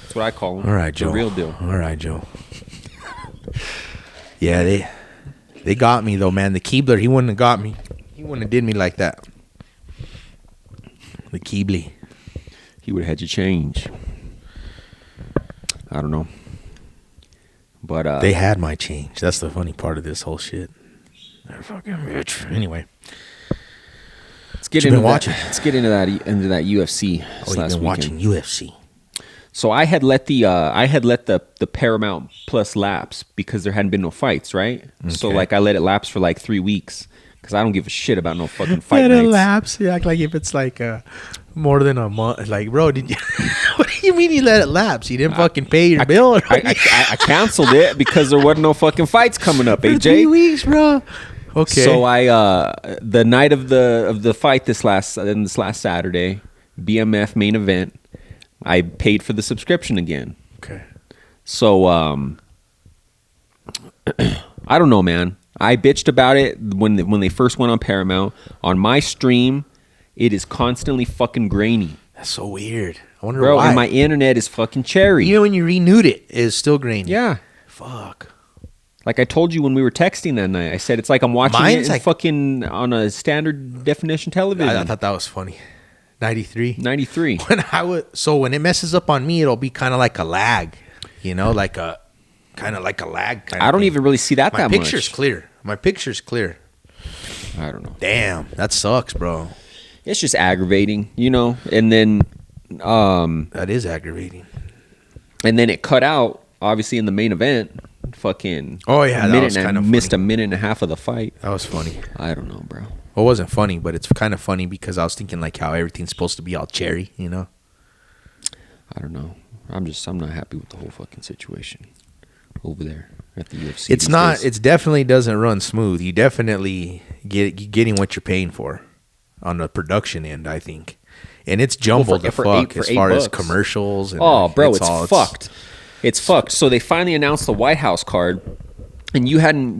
That's what I call them.
All right, Joe.
The real deal.
All right, Joe. Yeah, they got me though, man. The Keebler, he wouldn't have got me. He wouldn't have did me like that. The Keebly.
He would have had you change. I don't know. But
They had my change. That's the funny part of this whole shit. They're fucking rich. Anyway.
let's get
you
into
been watching?
Let's get into that UFC.
Oh,
this
you've
last
been watching
weekend.
UFC.
So I had let the Paramount Plus lapse because there hadn't been no fights, right? So
Okay.
like I let it lapse for like 3 weeks because I don't give a shit about no fucking fight
Let it
nights.
lapse. You act like if it's like more than a month. Like, bro, did you? What do you mean you let it lapse? You didn't fucking pay your bill? Or
I canceled it because there wasn't no fucking fights coming up,
for
AJ.
3 weeks, bro. Okay.
So I the night of the fight this last Saturday, BMF main event, I paid for the subscription again.
Okay.
So I don't know, man. I bitched about it when they first went on Paramount. On my stream, it is constantly fucking grainy.
That's so weird. I wonder
Bro,
why.
and my internet is fucking cherry.
Even when you renewed it, it's still grainy.
Yeah.
Fuck.
Like I told you when we were texting that night, I said it's like I'm watching
Mine's
it in
like-
fucking on a standard definition television.
I thought that was funny. 93.
93.
When it messes up on me, it'll be kind of like a lag, you know, like a lag.
I don't even really see that
My
that
picture's
much.
clear. My picture's clear.
I don't know.
Damn, that sucks, bro.
It's just aggravating, you know. And then
That is aggravating.
it cut out obviously in the main event. Fucking
Oh, yeah,
a
that
minute
was
and
kind of
missed
funny.
a minute and a half of the fight.
That was funny.
I don't know, bro.
Well, it wasn't funny, but it's kind of funny because I was thinking like how everything's supposed to be all cherry, you know?
I don't know. I'm not happy with the whole fucking situation over there at the UFC.
It's
these
not.
days.
It definitely doesn't run smooth. You definitely getting what you're paying for on the production end, I think, and it's jumbled
for
the fuck
$8
as far as
bucks.
commercials. And
Oh, bro, it's
all-
fucked. It's fucked. So they finally announced the White House card, and you hadn't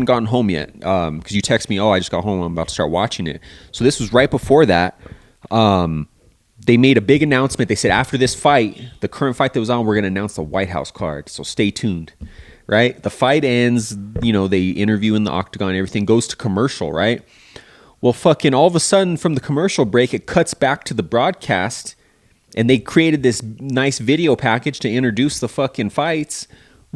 gotten home yet because you texted me. Oh, I just got home. I'm about to start watching it. So this was right before that. They made a big announcement. They said after this fight, the current fight that was on, we're going to announce the White House card. So stay tuned. Right? The fight ends. You know, they interview in the octagon. Everything goes to commercial. Right? Well, fucking all of a sudden from the commercial break, it cuts back to the broadcast. And they created this nice video package to introduce the fucking fights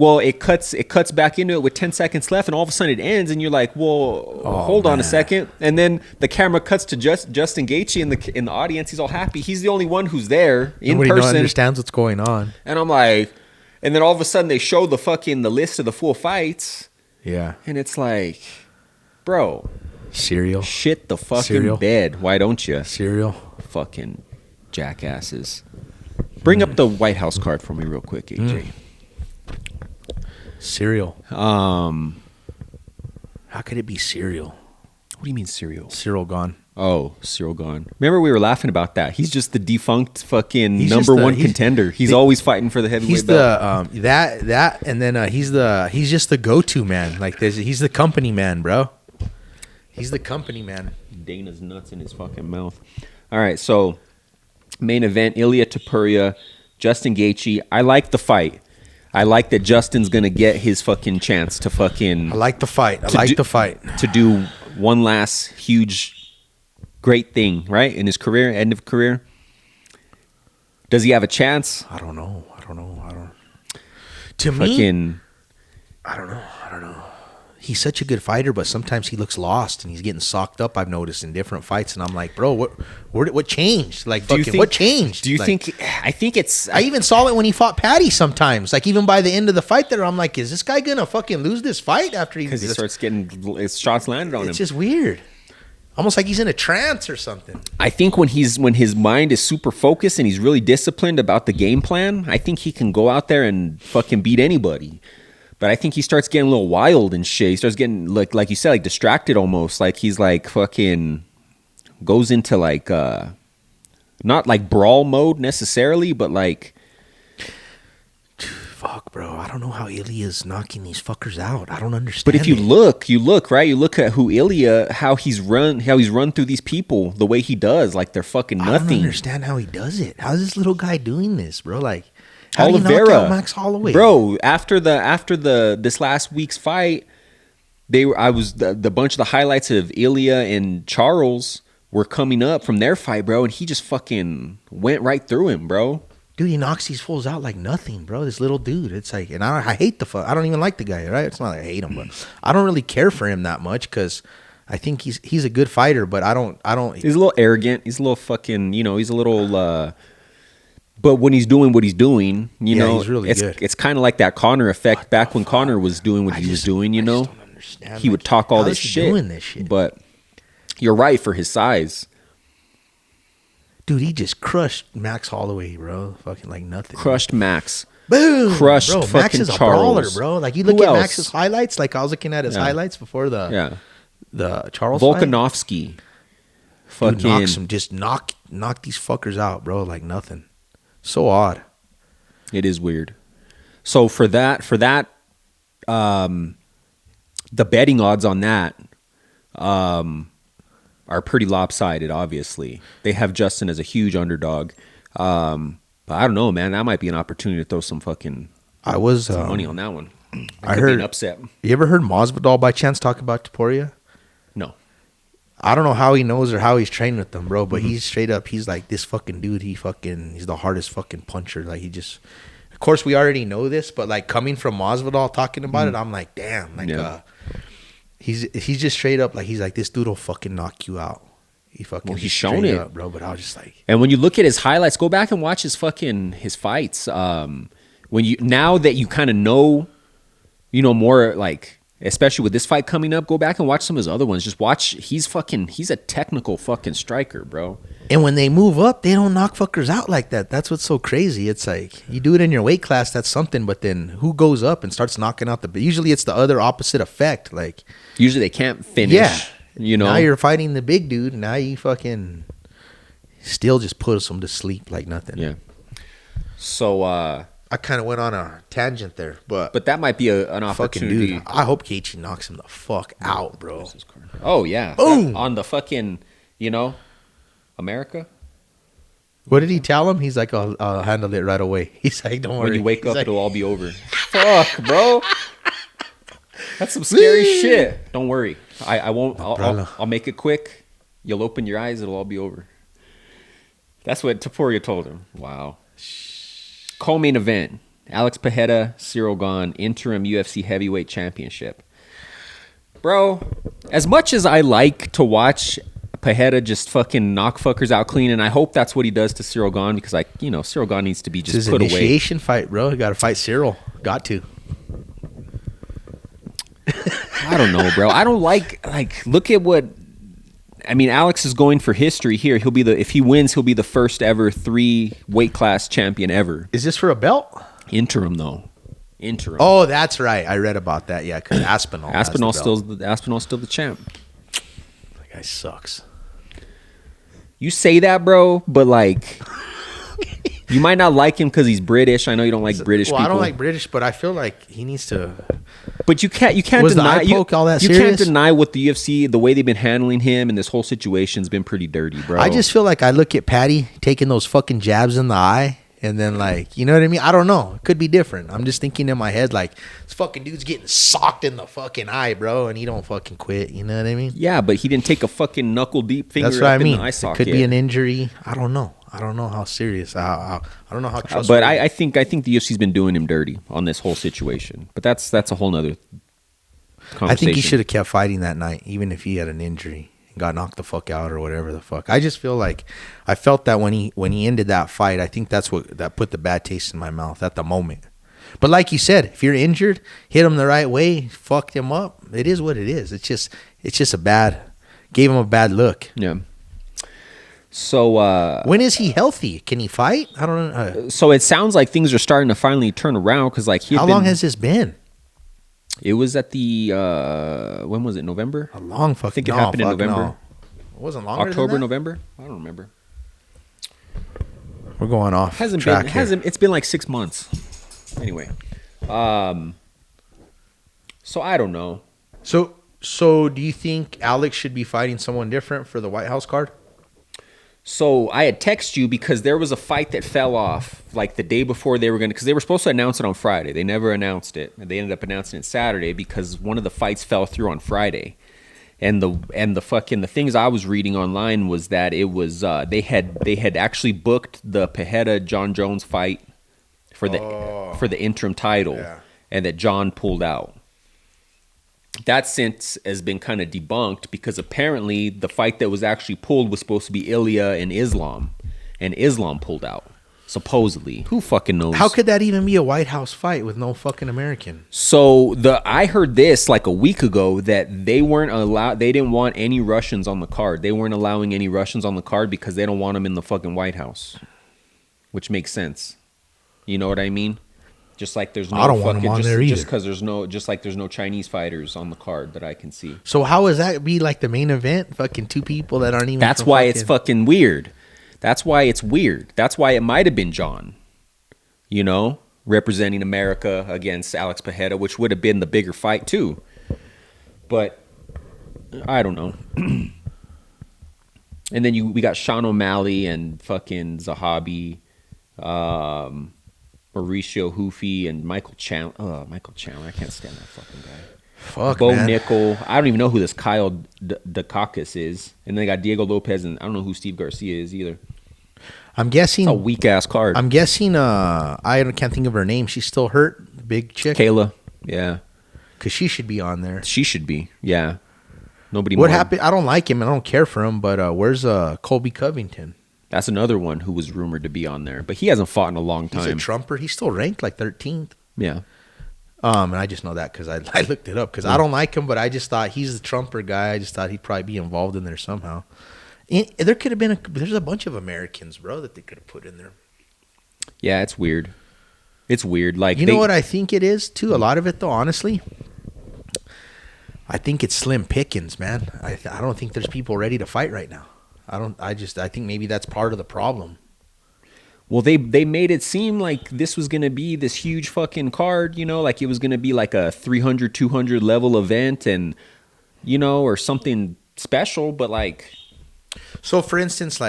Well, it cuts back into it with 10 seconds left, and all of a sudden it ends, and you're like, "Well, hold on a second." And then the camera cuts to Justin Gaethje in the audience. He's all happy. He's the only one who's there in
Nobody
person.
understands what's going on.
And I'm like, and then all of a sudden they show the list of the full fights,
Yeah.
and it's like, bro,
Cereal.
shit the fucking
Cereal.
bed. Why don't you?
Cereal.
Fucking jackasses. Bring up the White House card for me real quick, AJ.
Cereal.
How
How could it be cereal?
What do you mean cereal?
Cyril gone.
Oh, Cyril gone. Remember we were laughing about that. He's just the defunct fucking
He's
number
just
one contender. He's always fighting for the heavyweight
He's
belt.
the that and then he's just the go-to man. Like he's the company man, bro. He's the company man.
Dana's nuts in his fucking mouth. All right, so main event: Ilia Topuria, Justin Gaethje. I like the fight. I like that Justin's gonna get his fucking chance to fucking
I like the fight.
to do one last huge, great thing, right, in his career, end of career. Does he have a chance?
I don't know.
Fucking,
I don't know. He's such a good fighter, but sometimes he looks lost and he's getting socked up. I've noticed in different fights, and I'm like, bro, what changed? Like, what changed?
Do you
Like,
think? I think it's.
I even saw it when he fought Patty. Sometimes, like even by the end of the fight, there, I'm like, is this guy gonna fucking lose this fight after
because he starts getting his shots landed on him.
It's just weird. Almost like he's in a trance or something.
I think when his mind is super focused and he's really disciplined about the game plan, I think he can go out there and fucking beat anybody. But I think he starts getting a little wild and shit. He starts getting like you said, like distracted almost. Like he's like fucking goes into like not like brawl mode necessarily, but like
Fuck, bro. I don't know how Ilya's knocking these fuckers out. I don't understand.
But if you
it.
look, right? You look at who Ilya, how he's run through these people the way he does, like they're fucking
I don't
nothing.
understand how he does it. How's this little guy doing this, bro? Like, how do you knock
Oliveira,
out Max Holloway,
bro. After this last week's fight, the bunch of the highlights of Ilya and Charles were coming up from their fight, bro, and he just fucking went right through him, bro.
Dude, he knocks these fools out like nothing, bro. This little dude. It's like, and I hate the fuck. I don't even like the guy, right? It's not like I hate him, but I don't really care for him that much because I think he's a good fighter, but I don't.
He's a little arrogant. He's a little fucking, he's a little. But when he's doing what he's doing,
he's really good.
It's kind of like that Conor effect back when Conor was doing what he was doing.
I just don't understand.
He would talk all
how
this
is he
shit.
doing this shit,
But you're right for his size.
dude, he just crushed Max Holloway, bro. Fucking like nothing.
Crushed Max.
Boom,
Crushed
bro. Max
fucking
is a
Charles.
brawler, bro. Like you look
Who
at
else?
Max's highlights. Like I was looking at his highlights before the Charles fight.
Volkanovski.
Dude,
Fucking
knocks him. Just knock these fuckers out, bro. Like nothing. So odd.
It is weird. So for that, the betting odds on that are pretty lopsided. Obviously, they have Justin as a huge underdog. But I don't know, man. That might be an opportunity to throw some fucking some money on that one.
I
Could be
heard
an upset.
You ever heard Masvidal by chance talk about Topuria?
No.
I don't know how he knows or how he's trained with them, bro. But
Mm-hmm.
he's straight up. He's like this fucking dude. He's the hardest fucking puncher. Like he just. Of course, we already know this, but like coming from Masvidal talking about it, I'm like, damn. Like,
Yeah.
he's just straight up. Like he's like, this dude will fucking knock you out. He fucking.
Well, he's
just
shown
straight
it.
up, bro. But I was just like,
And when you look at his highlights, go back and watch his fights. Now that you kind of know, more like, especially with this fight coming up, go back and watch some of his other ones. Just watch. He's a technical fucking striker, bro.
and when they move up, they don't knock fuckers out like that. That's what's so crazy. It's like you do it in your weight class, that's something. But then who goes up and starts knocking out the? Usually, it's the other opposite effect. Like.
Usually they can't finish.
Yeah. Now you're fighting the big dude. Now you fucking still just put him to sleep like nothing.
Yeah. So,
I kind of went on a tangent there, but
that might be an
fucking
opportunity.
dude, I hope Gaethje knocks him the fuck out, bro.
Oh yeah.
Boom.
On the fucking, America.
What did he tell him? He's like, I'll handle it right away. He's like, don't worry.
When you wake
He's
up,
like,
it'll all be over. Fuck, bro. That's some scary shit. Don't worry. I won't. I'll make it quick. You'll open your eyes. It'll all be over. That's what Topuria told him. Wow. Co-main event. Alex Pereira, Cyril Gahn, interim UFC heavyweight championship. Bro, as much as I like to watch Pereira just fucking knock fuckers out clean, and I hope that's what he does to Cyril Gahn, because Cyril Gahn needs to be just put away.
It's his initiation fight, bro. You got to fight Cyril. Got to.
I don't know, bro. I don't like look at what Alex is going for history here. If he wins, he'll be the first ever 3 weight class champion ever.
Is this for a belt?
Interim though. Interim.
Oh, that's right. I read about that. Yeah, because Aspinall's
still the champ.
That guy sucks.
You say that, bro, but you might not like him because he's British. I know you don't like British people.
I don't like British, but I feel like he needs to.
But you can't
Was
deny
the eye poke all that
you
serious?
can't deny what the UFC, the way they've been handling him, and this whole situation's been pretty dirty, bro.
I just feel like I look at Patty taking those fucking jabs in the eye, and then you know what I mean? I don't know. It could be different. I'm just thinking in my head this fucking dude's getting socked in the fucking eye, bro, and he don't fucking quit. You know what I mean?
Yeah, but he didn't take a fucking knuckle deep finger.
That's what I mean.
In the eye socket.
It could be an injury. I don't know. I don't know how serious. I don't know how trustworthy.
But I think the UFC's been doing him dirty on this whole situation. But that's a whole nother conversation.
I think he should have kept fighting that night, even if he had an injury and got knocked the fuck out or whatever the fuck. I just feel like I felt that when he ended that fight, I think that put the bad taste in my mouth at the moment. But like you said, if you're injured, hit him the right way, fucked him up. It is what it is. It's just gave him a bad look.
Yeah. So
when is he healthy? Can he fight? I don't know.
So it sounds like things are starting to finally turn around because
how long has this been?
It was at the when was it? November?
A long fucking.
I think it happened in November.
No. It wasn't longer.
October,
than that?
November. I don't remember.
We're going off.
It's been like 6 months. Anyway, so I don't know.
So do you think Alex should be fighting someone different for the White House card?
So I had texted you because there was a fight that fell off the day before they were going to, because they were supposed to announce it on Friday. They never announced it. They ended up announcing it Saturday because one of the fights fell through on Friday. And the things I was reading online was that it was they had actually booked the Pereira John Jones fight for the interim title,
yeah.
And that John pulled out. That since has been kind of debunked because apparently the fight that was actually pulled was supposed to be Ilya and Islam pulled out. Supposedly. Who fucking knows?
How could that even be a White House fight with no fucking American?
So I heard this a week ago that they didn't want any Russians on the card. They weren't allowing any Russians on the card because they don't want them in the fucking White House. Which makes sense. You know what I mean? Just like there's no
I don't want them on there either.
Just because there's no Chinese fighters on the card that I can see.
So how does that be the main event? Fucking 2 people that aren't even.
That's why it's fucking weird. That's why it's weird. That's why it might have been John, representing America against Alex Pereira, which would have been the bigger fight too. But I don't know. And then we got Sean O'Malley and fucking Zahabi, Mauricio Hoofy and Michael Chandler. Oh, Michael Chandler. I can't stand that fucking guy.
Fuck,
Bo
man.
Nickel. I don't even know who this Kyle Dukakis is. And then they got Diego Lopez, and I don't know who Steve Garcia is either.
I'm guessing.
It's a weak ass card.
I'm guessing. I can't think of her name. She's still hurt. Big chick.
Kayla. Yeah.
Because she should be on there.
She should be. Yeah. Nobody.
What happened? I don't like him. I don't care for him. But where's Colby Covington?
That's another one who was rumored to be on there, but he hasn't fought in a long time.
He's a trumper. He's still ranked 13th.
Yeah.
And I just know that because I looked it up because I don't like him, but I just thought he's the trumper guy. I just thought he'd probably be involved in there somehow. There could have been there's a bunch of Americans, bro, that they could have put in there.
Yeah, it's weird. It's weird.
You know what I think it is too. A lot of it though, honestly, I think it's slim pickings, man. I don't think there's people ready to fight right now. I think maybe that's part of the problem.
Well, they made it seem like this was going to be this huge fucking card, like it was going to be like a 300, 200 level event and, or something special, but
So, for instance,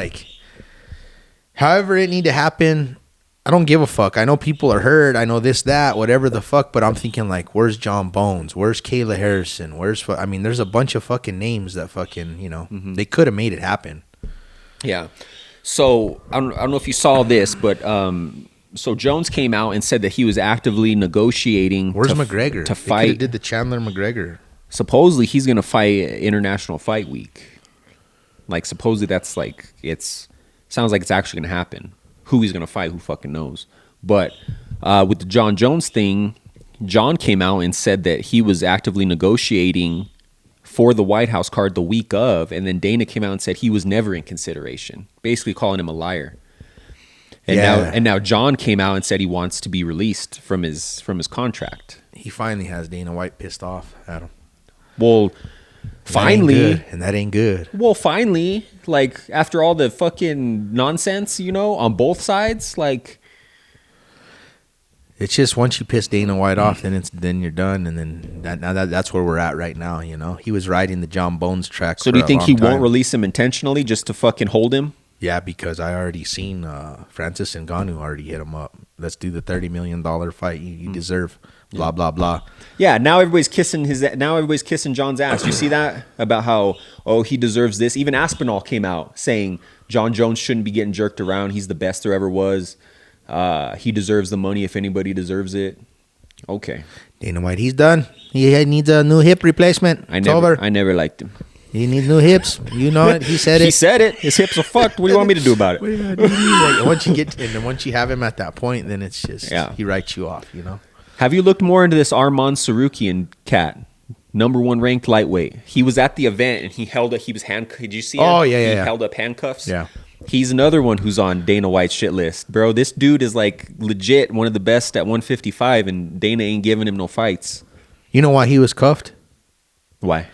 however it need to happen, I don't give a fuck. I know people are hurt. I know this, that, whatever the fuck, but I'm thinking where's John Bones? Where's Kayla Harrison? There's a bunch of fucking names that fucking, they could have made it happen.
Yeah. So I don't know if you saw this, but So Jones came out and said that he was actively negotiating.
Where's McGregor
to
They
fight?
coulda did the Chandler McGregor.
Supposedly he's gonna fight International Fight Week. Like supposedly that's like sounds like it's actually gonna happen. Who he's gonna fight, who fucking knows? But with the John Jones thing, John came out and said that he was actively negotiating for the White House card the week of, and then Dana came out and said he was never in consideration, basically calling him a liar. And now John came out and said he wants to be released from his contract.
He finally has Dana White pissed off at him.
Well, finally,
that ain't good.
Well, finally, like after all the fucking nonsense, on both sides, like
it's just once you piss Dana White off, then you're done, and then that's where we're at right now. He was riding the John Bones track.
So do you think he won't release him intentionally just to fucking hold him?
Yeah, because I already seen Francis Ngannou already hit him up. Let's do the $30 million fight you deserve. Blah blah blah.
Yeah, now everybody's kissing John's ass. You see that about how he deserves this. Even Aspinall came out saying John Jones shouldn't be getting jerked around. He's the best there ever was. He deserves the money if anybody deserves it. Okay.
Dana White, he's done. He needs a new hip replacement. It's over.
I never liked him.
He needs new hips. You know it. He said it.
He said it. His hips are fucked. What do you want me to do about it?
Once you have him at that point, then it's just he writes you off.
Have you looked more into this Arman Sarukian cat? #1 ranked lightweight. He was at the event and he was handcuffed. Did you see him?
Oh, yeah.
He held up handcuffs.
Yeah.
He's another one who's on Dana White's shit list. Bro, this dude is like legit one of the best at 155 and Dana ain't giving him no fights.
You know why he was cuffed?
Why?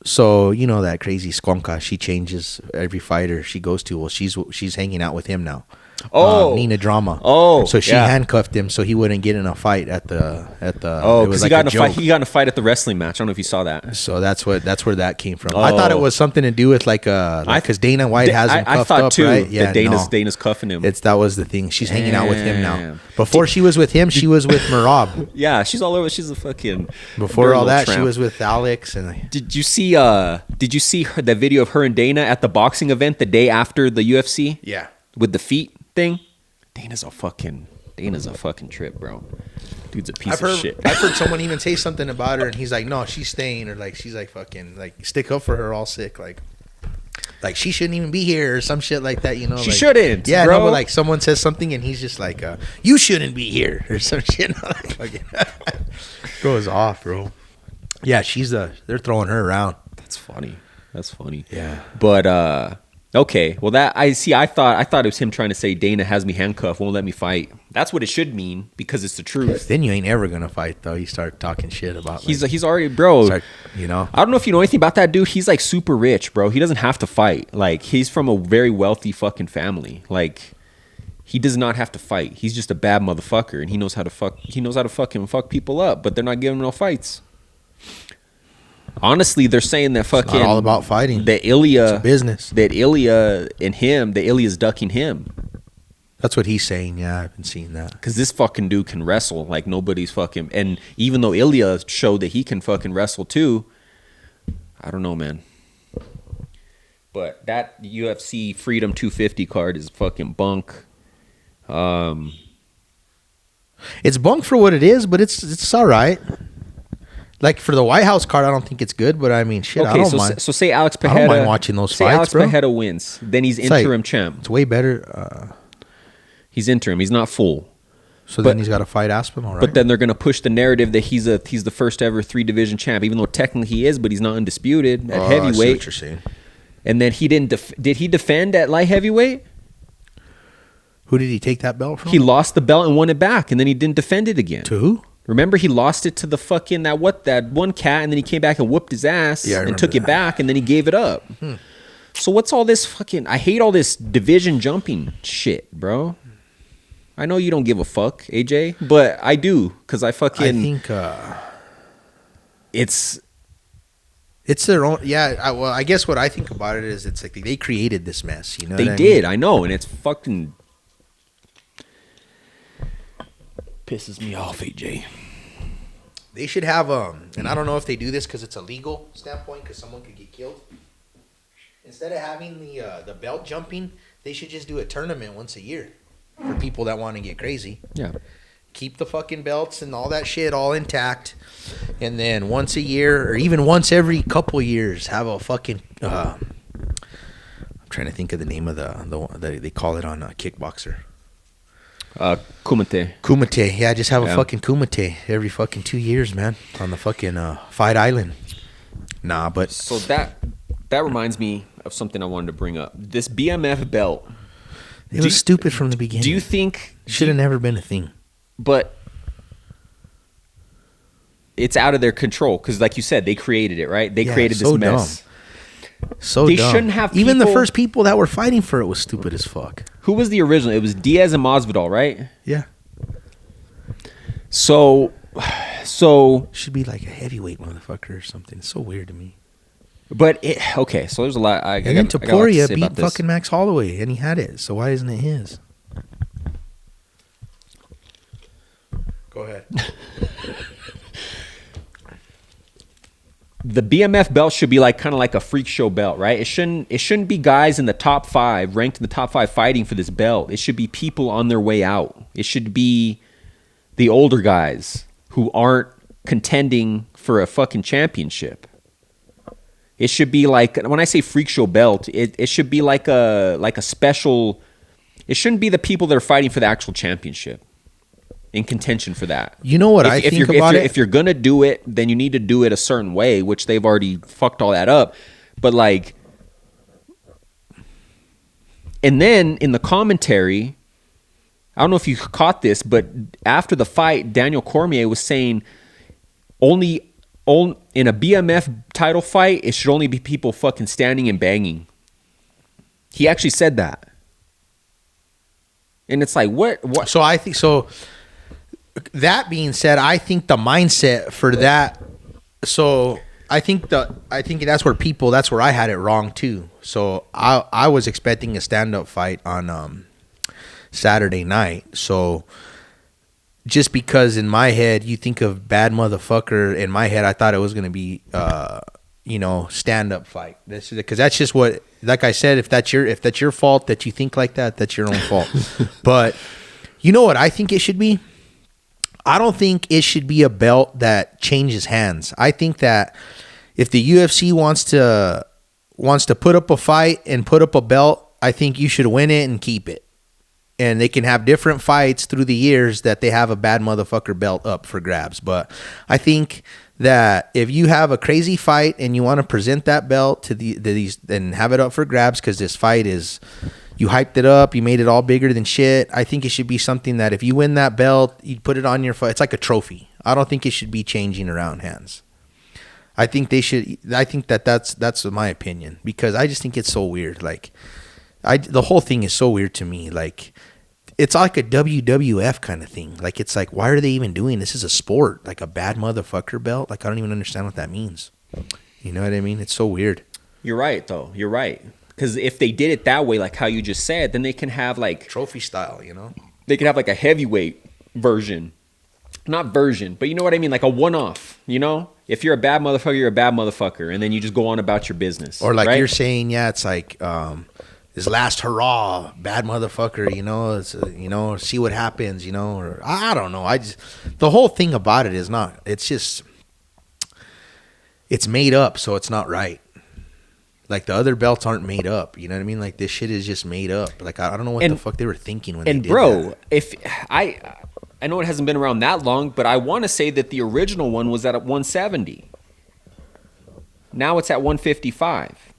So that crazy Skonka, she changes every fighter she goes to. Well, she's hanging out with him now. Nina Drama. So she handcuffed him so he wouldn't get in a fight at the.
Because he got in a fight at the wrestling match. I don't know if you saw that.
So that's where that came from. I thought it was something to do with because Dana White has him cuffed up,
too,
right?
Yeah, Dana's cuffing him.
That was the thing. She's hanging out with him now. Before she was with him, she was with Merab.
Yeah, she's all over. She's a fucking.
Before all that, she was with Alex. And
did you see the video of her and Dana at the boxing event the day after the UFC?
Yeah.
With the feet thing? Dana's a fucking trip, bro. Dude's a piece of shit.
I've heard someone even say something about her, and he's like, "No, she's staying," or like she's like fucking like stick up for her, all sick, like she shouldn't even be here or some shit like that.
She shouldn't.
Yeah,
bro.
no, but like someone says something, and he's just like, "You shouldn't be here" or some shit. Goes off, bro. Yeah, they're throwing her around.
That's funny.
Yeah,
but okay, well I thought it was him trying to say Dana has me handcuffed, won't let me fight. That's what it should mean because it's the truth.
Then you ain't ever gonna fight though. You start talking shit about.
He's already, bro.
I don't
know if you know anything about that dude. He's like super rich, bro. He doesn't have to fight. Like he's from a very wealthy fucking family. Like he does not have to fight. He's just a bad motherfucker, and he knows how to fucking fuck people up. But they're not giving him no fights. Honestly, they're saying that fucking
it's not all about fighting.
That Ilya,
it's a business.
That Ilya and him, that Ilya's ducking him.
That's what he's saying. Yeah, I've been seeing that.
Because this fucking dude can wrestle like nobody's fucking. And even though Ilya showed that he can fucking wrestle too, I don't know, man. But that UFC Freedom 250 card is fucking bunk.
It's bunk for what it is, but it's all right. Like for the White House card, I don't think it's good, but I mean, shit, I don't mind.
So say Alex Pereira.
I don't mind watching those fights, bro.
Alex Pereira wins, then he's interim champ.
It's way better.
He's interim. He's not full.
Then he's got to fight Aspinall, right?
But then they're gonna push the narrative that he's the first ever 3-division champ, even though technically he is, but he's not undisputed at heavyweight. I see
what you're saying.
And then he didn't. Did he defend at light heavyweight?
Who did he take that belt from?
He lost the belt and won it back, and then he didn't defend it again.
To who?
Remember, he lost it to the fucking that one cat, and then he came back and whooped his ass and took it back, and then he gave it up. So what's all this fucking? I hate all this division jumping shit, bro. I know you don't give a fuck, AJ, but I do because I fucking.
I think it's their own. Yeah, well, I guess what I think about it is it's like they created this mess. You know,
they did. I know, and it's fucking. Pisses me off, AJ.
They should have and I don't know if they do this because it's a legal standpoint because someone could get killed. Instead of having the belt jumping, they should just do a tournament once a year. for people that want to get crazy.
Yeah.
Keep the fucking belts and all that shit all intact, and then once a year or even once every couple years have a fucking I'm trying to think of the name of the one that they call it on Kickboxer.
Kumite.
Yeah, just have a fucking Kumite every fucking 2 years, man, on the fucking Fight Island. Nah, but
So that reminds me of something I wanted to bring up. This BMF belt.
it was stupid from the beginning.
Do you think
should have never been a thing?
But it's out of their control because, like you said, they created it, right? They created this mess.
So
they
dumb.
shouldn't have
even the
people-
first people that were fighting for it was stupid as fuck.
Who was the original? It was Diaz and Masvidal, right?
Yeah,
So
should be like a heavyweight motherfucker or something. It's so weird to me.
but okay. So there's a lot.
And then Taporia beat fucking Max Holloway, and he had it. So why isn't it his? Go ahead.
The BMF belt should be like kind of like a freak show belt, right? It shouldn't be guys in the top 5, ranked in the top 5 fighting for this belt. It should be people on their way out. It should be the older guys who aren't contending for a fucking championship. It should be like, when I say freak show belt, it should be like a special. It shouldn't be the people that are fighting for the actual championship in contention for that.
You know what I think about it?
If you're gonna do it, then you need to do it a certain way, which they've already fucked all that up. But like, and then in the commentary, I don't know if you caught this, but after the fight, Daniel Cormier was saying only in a BMF title fight, it should only be people fucking standing and banging. He actually said that. And it's like, what?
So I think so. That being said, I think the mindset for that. So I think that's where I had it wrong too. So I was expecting a stand-up fight on Saturday night. So just because in my head you think of bad motherfucker, in my head I thought it was gonna be stand-up fight. Because that's just what, like I said, if that's your fault that you think like that, that's your own fault. But you know what I think it should be? I don't think it should be a belt that changes hands. I think that if the UFC wants to put up a fight and put up a belt, I think you should win it and keep it. And they can have different fights through the years that they have a bad motherfucker belt up for grabs. But I think that if you have a crazy fight and you want to present that belt to these and have it up for grabs because this fight is, you hyped it up, you made it all bigger than shit, I think it should be something that if you win that belt, you put it on your fight. It's like a trophy. I don't think it should be changing around hands. I think that's my opinion, because I just think it's so weird. Like, the whole thing is so weird to me. Like, it's like a WWF kind of thing. Like, it's like, why are they even doing this? Is a sport, like a bad motherfucker belt. Like, I don't even understand what that means. You know what I mean? It's so weird.
You're right, though. You're right. Because if they did it that way, like how you just said, then they can have like
trophy style, you know?
They could have like a heavyweight version. Not version, but you know what I mean? Like a one-off, you know? If you're a bad motherfucker, you're a bad motherfucker. And then you just go on about your business.
Or like
right?
you're saying, yeah, it's like this last hurrah, bad motherfucker, you know? It's, see what happens, you know? Or I don't know. The whole thing about it is not, it's just, it's made up, so it's not right. Like, the other belts aren't made up. You know what I mean? Like, this shit is just made up. Like, I don't know what the fuck they were thinking when they did that. And, bro,
if I know it hasn't been around that long, but I want to say that the original one was at 170. Now it's at 155.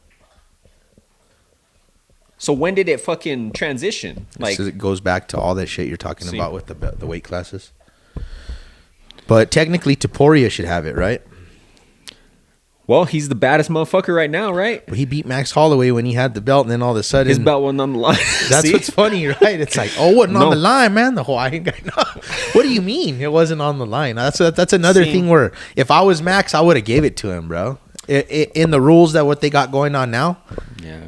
So when did it fucking transition? Like,
so it goes back to all that shit you're talking about with the weight classes. But technically, Taporia should have it, right?
Well, he's the baddest motherfucker right now, right?
He beat Max Holloway when he had the belt, and then all of a sudden,
his belt wasn't on the line.
That's what's funny, right? It's like, oh, it wasn't on the line, man. The whole I ain't got no. What do you mean it wasn't on the line? That's another thing where if I was Max, I would have gave it to him, bro. In the rules that what they got going on now,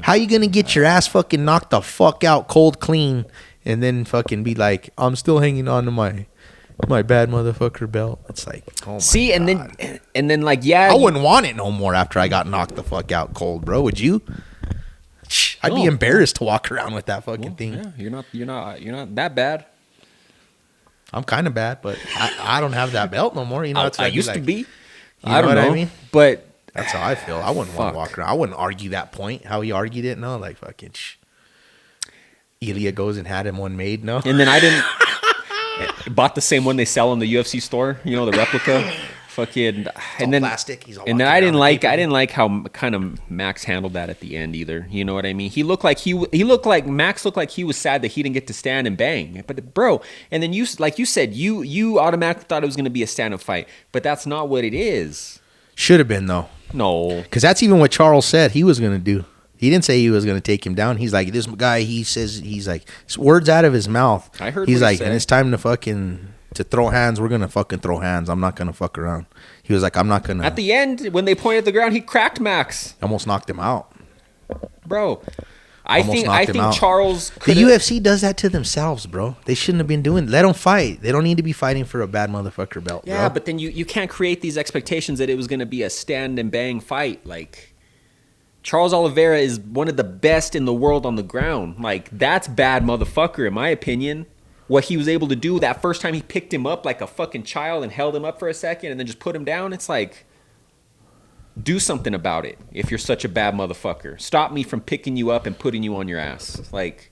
how you gonna get your ass fucking knocked the fuck out cold clean, and then fucking be like, I'm still hanging on to my bad motherfucker belt? It's like, oh my God. and then like, I wouldn't want it no more after I got knocked the fuck out cold, bro. Would you? I'd be
No.
embarrassed to walk around with that fucking
Well,
thing.
yeah, you're not that bad.
I'm kind of bad, but I don't have that belt no more. You know, that's what
I
I'd
used
like,
to be.
You
I
know
don't
what
know.
I mean?
But
That's how I feel. I wouldn't want to
Fuck.
walk around. I wouldn't argue that point. How he argued it. No, like fucking. Ilya goes and had him one made. No,
and then I didn't bought the same one they sell in the UFC store. You know, the replica. Fucking and then
plastic. He's all
and then
walking
I didn't
around
like
the
I didn't like how kind of Max handled that at the end either. You know what I mean? He looked like Max looked like he was sad that he didn't get to stand and bang. But bro, and then you like you said you automatically thought it was going to be a stand-up fight, but that's not what it is.
Should have been though,
No.
because that's even what Charles said he was going to do. He didn't say he was going to take him down. He's like, this guy. He says he's like words out of his mouth.
I heard
He's
what he
like,
said.
and it's time to throw hands. We're gonna fucking throw hands. I'm not gonna fuck around. He was like, I'm not gonna.
At the end, when they pointed at the ground, he cracked Max,
Almost knocked him out.
bro. I
Almost
think
knocked him out.
Charles.
The
could've-
UFC does that to themselves, bro. They shouldn't have been doing. Let them fight. They don't need to be fighting for a bad motherfucker belt.
Yeah,
bro.
but then you can't create these expectations that it was going to be a stand and bang fight. Like Charles Oliveira is one of the best in the world on the ground. Like that's bad motherfucker in my opinion. What he was able to do that first time he picked him up like a fucking child and held him up for a second and then just put him down. It's like do something about it if you're such a bad motherfucker. Stop me from picking you up and putting you on your ass. Like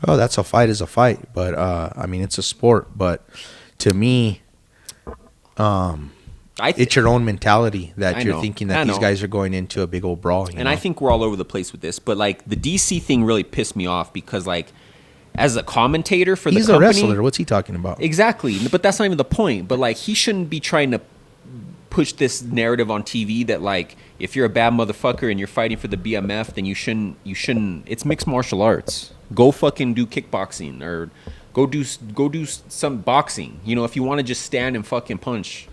Oh, that's a fight is a fight, but I mean it's a sport. But to me, it's your own mentality that
I
you're
know.
thinking
I
that these
know.
guys are going into a big old brawl. You
And
know?
I think we're all over the place with this, but like the DC thing really pissed me off because like as a commentator for
he's
the
a
company,
wrestler. What's he talking about?
exactly. But that's not even the point. But like he shouldn't be trying to push this narrative on TV that like if you're a bad motherfucker and you're fighting for the BMF, then you shouldn't. It's mixed martial arts. Go fucking do kickboxing or go do some boxing. You know, if you want to just stand and fucking punch.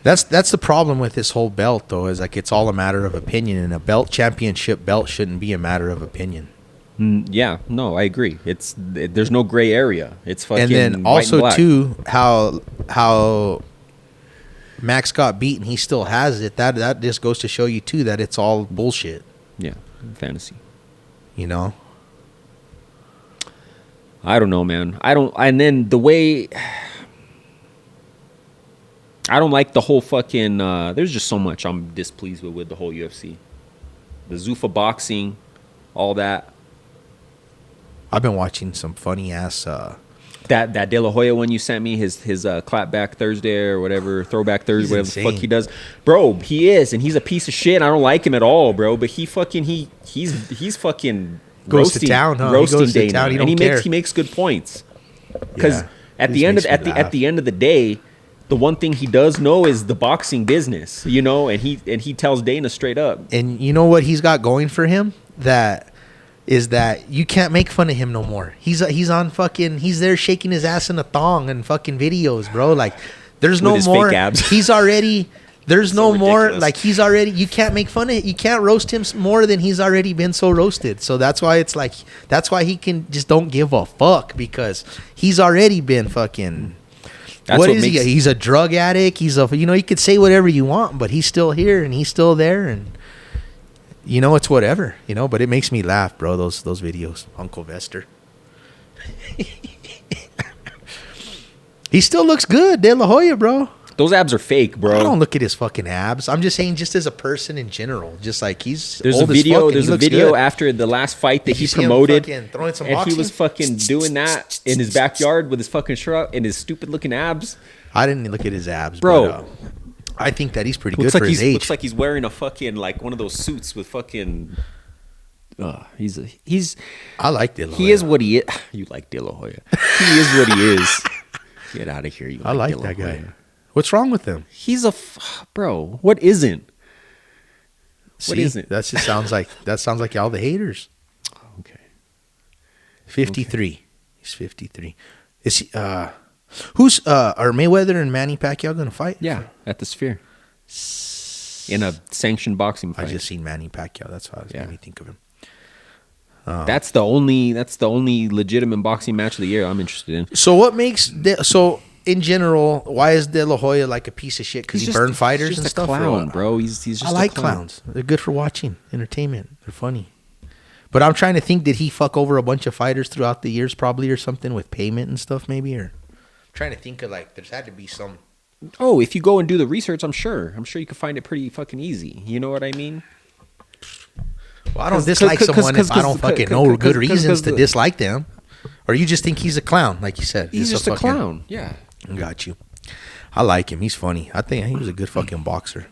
That's the problem with this whole belt, though, is like it's all a matter of opinion, and a championship belt shouldn't be a matter of opinion.
Yeah, no, I agree. There's no gray area. It's fucking
And then
white
also
black.
too, how Max got beat and he still has it. That just goes to show you too that it's all bullshit.
Yeah, fantasy.
You know.
I don't know, man. And then the way I don't like the whole fucking. There's just so much I'm displeased with the whole UFC, the Zuffa boxing, all that.
I've been watching some funny ass.
That De La Hoya one you sent me, his clapback Thursday or whatever, throwback Thursday,
He's
whatever the fuck
insane.
he does, bro. He is, and he's a piece of shit. I don't like him at all, bro. But he's fucking
Goes to
roasting,
town, huh? He
roasting
goes to
Dana,
town, he
and he
don't care.
makes good points. Because
Yeah,
at
this
the end
makes
of
me laugh.
at the end of the day, the one thing he does know is the boxing business, you know, and he tells Dana straight up.
And you know what he's got going for him? That you can't make fun of him no more. He's there shaking his ass in a thong and fucking videos, bro. Like there's no
With his
more.
fake abs.
He's already. There's no more.
ridiculous.
Like he's already. You can't make fun of. You can't roast him more than he's already been so roasted. So that's why it's like. That's why he can just don't give a fuck because he's already been fucking.
That's
What
what
is
makes-
he? He's a drug addict. He's a. You could say whatever you want, but he's still here and he's still there and. It's whatever, but it makes me laugh, bro. Those videos, Uncle Vester. He still looks good, De La Hoya, bro.
Those abs are fake,
I
bro.
don't look at his fucking abs. I'm just saying, just as a person in general, just like he's
There's
old
a
as
video.
fuck and
There's
he
a
looks
video
good.
after the last fight that
Did
he
you see him
promoted,
fucking throwing some
and he was
boxing?
fucking doing that in his backyard with his fucking shirt out and his stupid looking abs.
I didn't look at his abs,
Bro.
But, I think that he's pretty
Looks
good
like
for his age.
looks like he's wearing a fucking like one of those suits with fucking. He's
I like De La
he
Hoya.
is what he is. You like De La Hoya. He is what he is. Get out of here. You
I like
De La
that guy.
Hoya.
What's wrong with him?
He's bro. What isn't?
See,
is it?
That sounds like all the haters.
Okay.
53. He's 53. Is he? Who's? Are Mayweather and Manny Pacquiao gonna fight?
Yeah, at the Sphere. In a sanctioned boxing
I
fight.
just seen Manny Pacquiao. That's why it
Yeah.
made me think of him.
That's the only legitimate boxing match of the year I'm interested in.
So what makes in general? Why is De La Hoya like a piece of shit? Because he burned fighters
he's
and
just
stuff.
a
or
clown,
what?
bro. He's just
I
a
like
clown.
clowns. They're good for watching entertainment. They're funny. But I'm trying to think, did he fuck over a bunch of fighters throughout the years probably or something with payment and stuff maybe? Or I'm trying to think of like, there's had to be some.
Oh, if you go and do the research, I'm sure you can find it pretty fucking easy. You know what I mean?
Well, I don't dislike someone if I don't fucking know good reasons to dislike them. Or you just think he's a clown, like you said.
He's just a clown. Yeah.
Got you. I like him. He's funny. I think he was a good fucking boxer.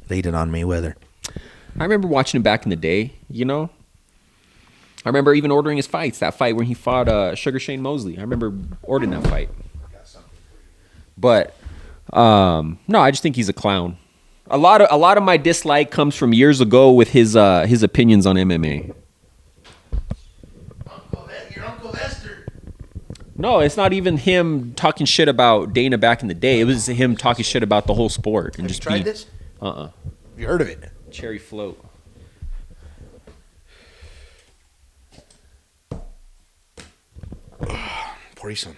Laid it on Mayweather.
I remember watching him back in the day, you know? I remember even ordering his fights. That fight when he fought Sugar Shane Mosley. I remember ordering that fight. But, no, I just think he's a clown. A lot of my dislike comes from years ago with his opinions on MMA.
Your Uncle Lester.
No, it's not even him talking shit about Dana back in the day. It was him talking shit about the whole sport. And
Have
just
you tried this? You heard of it?
Cherry float.
Pour you some.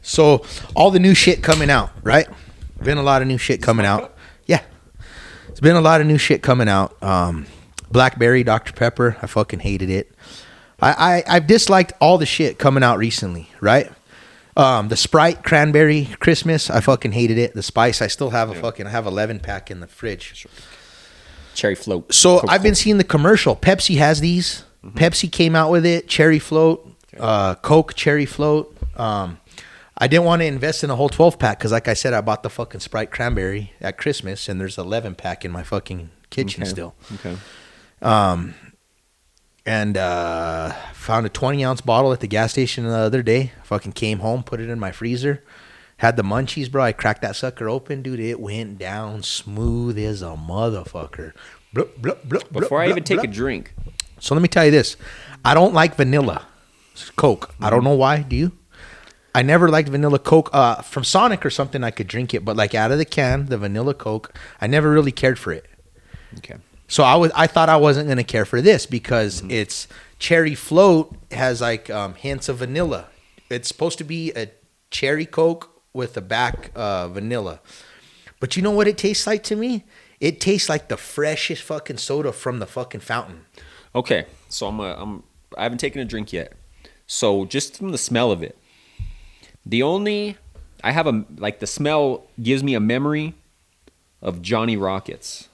So, all the new shit coming out, right? Been a lot of new shit coming out. Yeah. It's been a lot of new shit coming out. Blackberry, Dr. Pepper, I fucking hated it. I've disliked all the shit coming out recently, right? The Sprite Cranberry Christmas, I fucking hated it. The Spice, I still have I have 11 pack in the fridge.
Cherry float.
So I've been seeing the commercial. Pepsi has these. Mm-hmm. Pepsi came out with it. Cherry float. Coke cherry float. I didn't want to invest in a whole 12 pack because, like I said, I bought the fucking Sprite Cranberry at Christmas, and there's 11 pack in my fucking kitchen still.
Okay.
And found a 20-ounce bottle at the gas station the other day. Fucking came home, put it in my freezer. Had the munchies, bro. I cracked that sucker open, dude. It went down smooth as a motherfucker. Blup, blup, blup,
Before
blup,
I even
blup,
take
blup.
a drink.
So let me tell you this. I don't like vanilla Coke. I don't know why. Do you? I never liked vanilla Coke. From Sonic or something, I could drink it. But like out of the can, the vanilla Coke, I never really cared for it.
Okay.
So I thought I wasn't going to care for this because it's cherry float has like hints of vanilla. It's supposed to be a cherry Coke with a back vanilla. But you know what it tastes like to me? It tastes like the freshest fucking soda from the fucking fountain.
Okay. So I haven't taken a drink yet. So just from the smell of it, the smell gives me a memory of Johnny Rockets.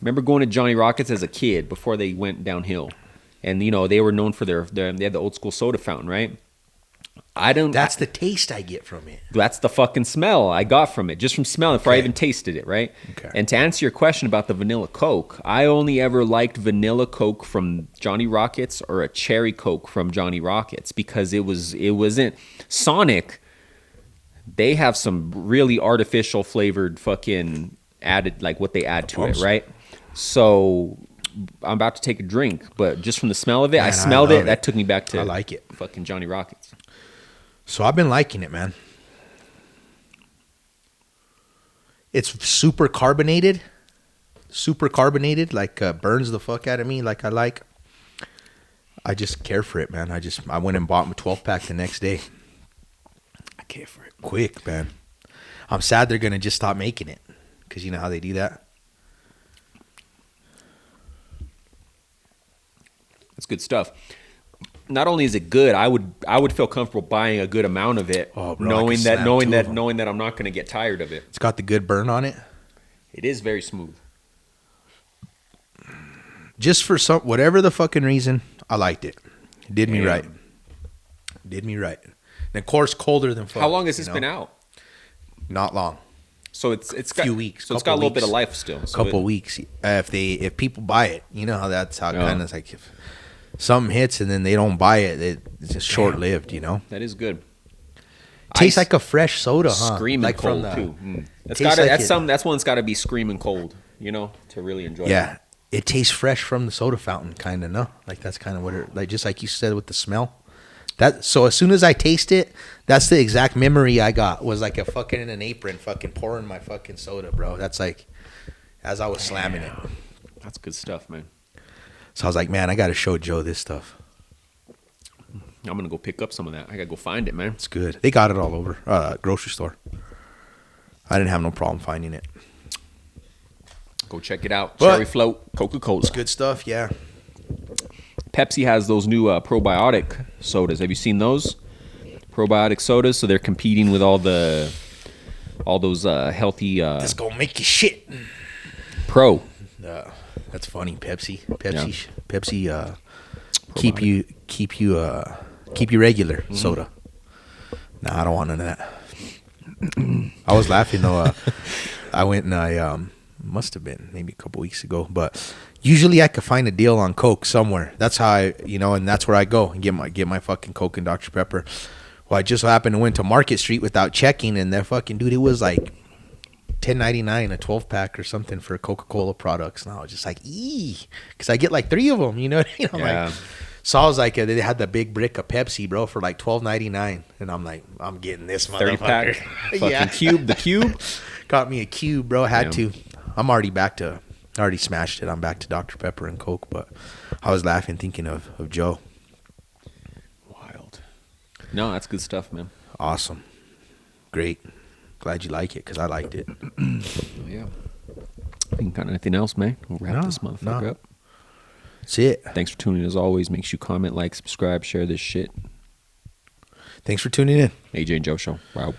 Remember going to Johnny Rockets as a kid before they went downhill, and you know they were known for they had the old school soda fountain, right?
That's the taste I get from it.
That's the fucking smell I got from it, just from smelling before I even tasted it, right?
Okay.
And to answer your question about the vanilla Coke, I only ever liked vanilla Coke from Johnny Rockets or a cherry Coke from Johnny Rockets because it wasn't Sonic. They have some really artificial flavored fucking added, like what they add to it, right? So I'm about to take a drink, but just from the smell of it, I smelled it. That took me back to
I like it.
Fucking Johnny Rockets.
So I've been liking it, man. It's super carbonated, like burns the fuck out of me. Like I like. I just care for it, man. I went and bought my 12 pack the next day. I care for it quick, man. I'm sad they're gonna just stop making it because you know how they do that.
That's good stuff. Not only is it good, I would feel comfortable buying a good amount of it, knowing that I'm not going to get tired of it.
It's got the good burn on it.
It is very smooth.
Just for whatever the fucking reason, I liked it. It did me right. Did me right. And of course, colder than fuck.
How long has this been out?
Not long.
So it's got
a few weeks.
So it's got a little bit of life still.
A couple weeks. If people buy it, you know how that's how kind of like if something hits and then they don't buy it, it's just short lived. You know.
That is good.
Tastes like a fresh soda, huh?
Screaming
like
cold too. That's one that's got to be screaming cold. You know, to really enjoy.
Yeah, it tastes fresh from the soda fountain, kind of. No, like that's kind of what it like. Just like you said with the smell. So as soon as I taste it, that's the exact memory I got. Was like a fucking in an apron, fucking pouring my fucking soda, bro. That's like as I was slamming it.
That's good stuff, man.
So I was like, man, I got to show Joe this stuff.
I'm gonna go pick up some of that. I gotta go find it, man.
It's good. They got it all over grocery store. I didn't have no problem finding it.
Go check it out.
But-
Cherry Float, Coca-Cola.
It's good stuff. Yeah.
Pepsi has those new probiotic sodas. Have you seen those? Probiotic sodas. So they're competing with all those healthy
It's gonna make you shit.
pro.
That's funny. Pepsi. Keep you regular soda. Nah, I don't want none of that. I was laughing though. I went and I must have been maybe a couple weeks ago, but usually I could find a deal on Coke somewhere. That's how and that's where I go and get my fucking Coke and Dr. Pepper. Well, I just happened to went to Market Street without checking, and that fucking dude, it was like $10.99 a 12-pack or something for Coca-Cola products, and I was just like, because I get like 3 of them, you know what I mean? I'm
Yeah.
like, so I was like, they had the big brick of Pepsi, bro, for like $12.99, and I'm like, I'm getting this
30-pack.
motherfucker.
Fucking cube. The cube.
Got me a cube, bro. Had
Yeah.
to. I'm already back to. I already smashed it. I'm back to Dr. Pepper and Coke, but I was laughing thinking of Joe.
Wild. No, that's good stuff, man.
Awesome. Great. Glad you like it because I liked it.
Oh, yeah. I think got anything else, man? We'll wrap
No,
this motherfucker
no.
up.
That's it.
Thanks for tuning in as always. Make sure you comment, like, subscribe, share this shit.
Thanks for tuning in.
AJ and Joe Show. Wow.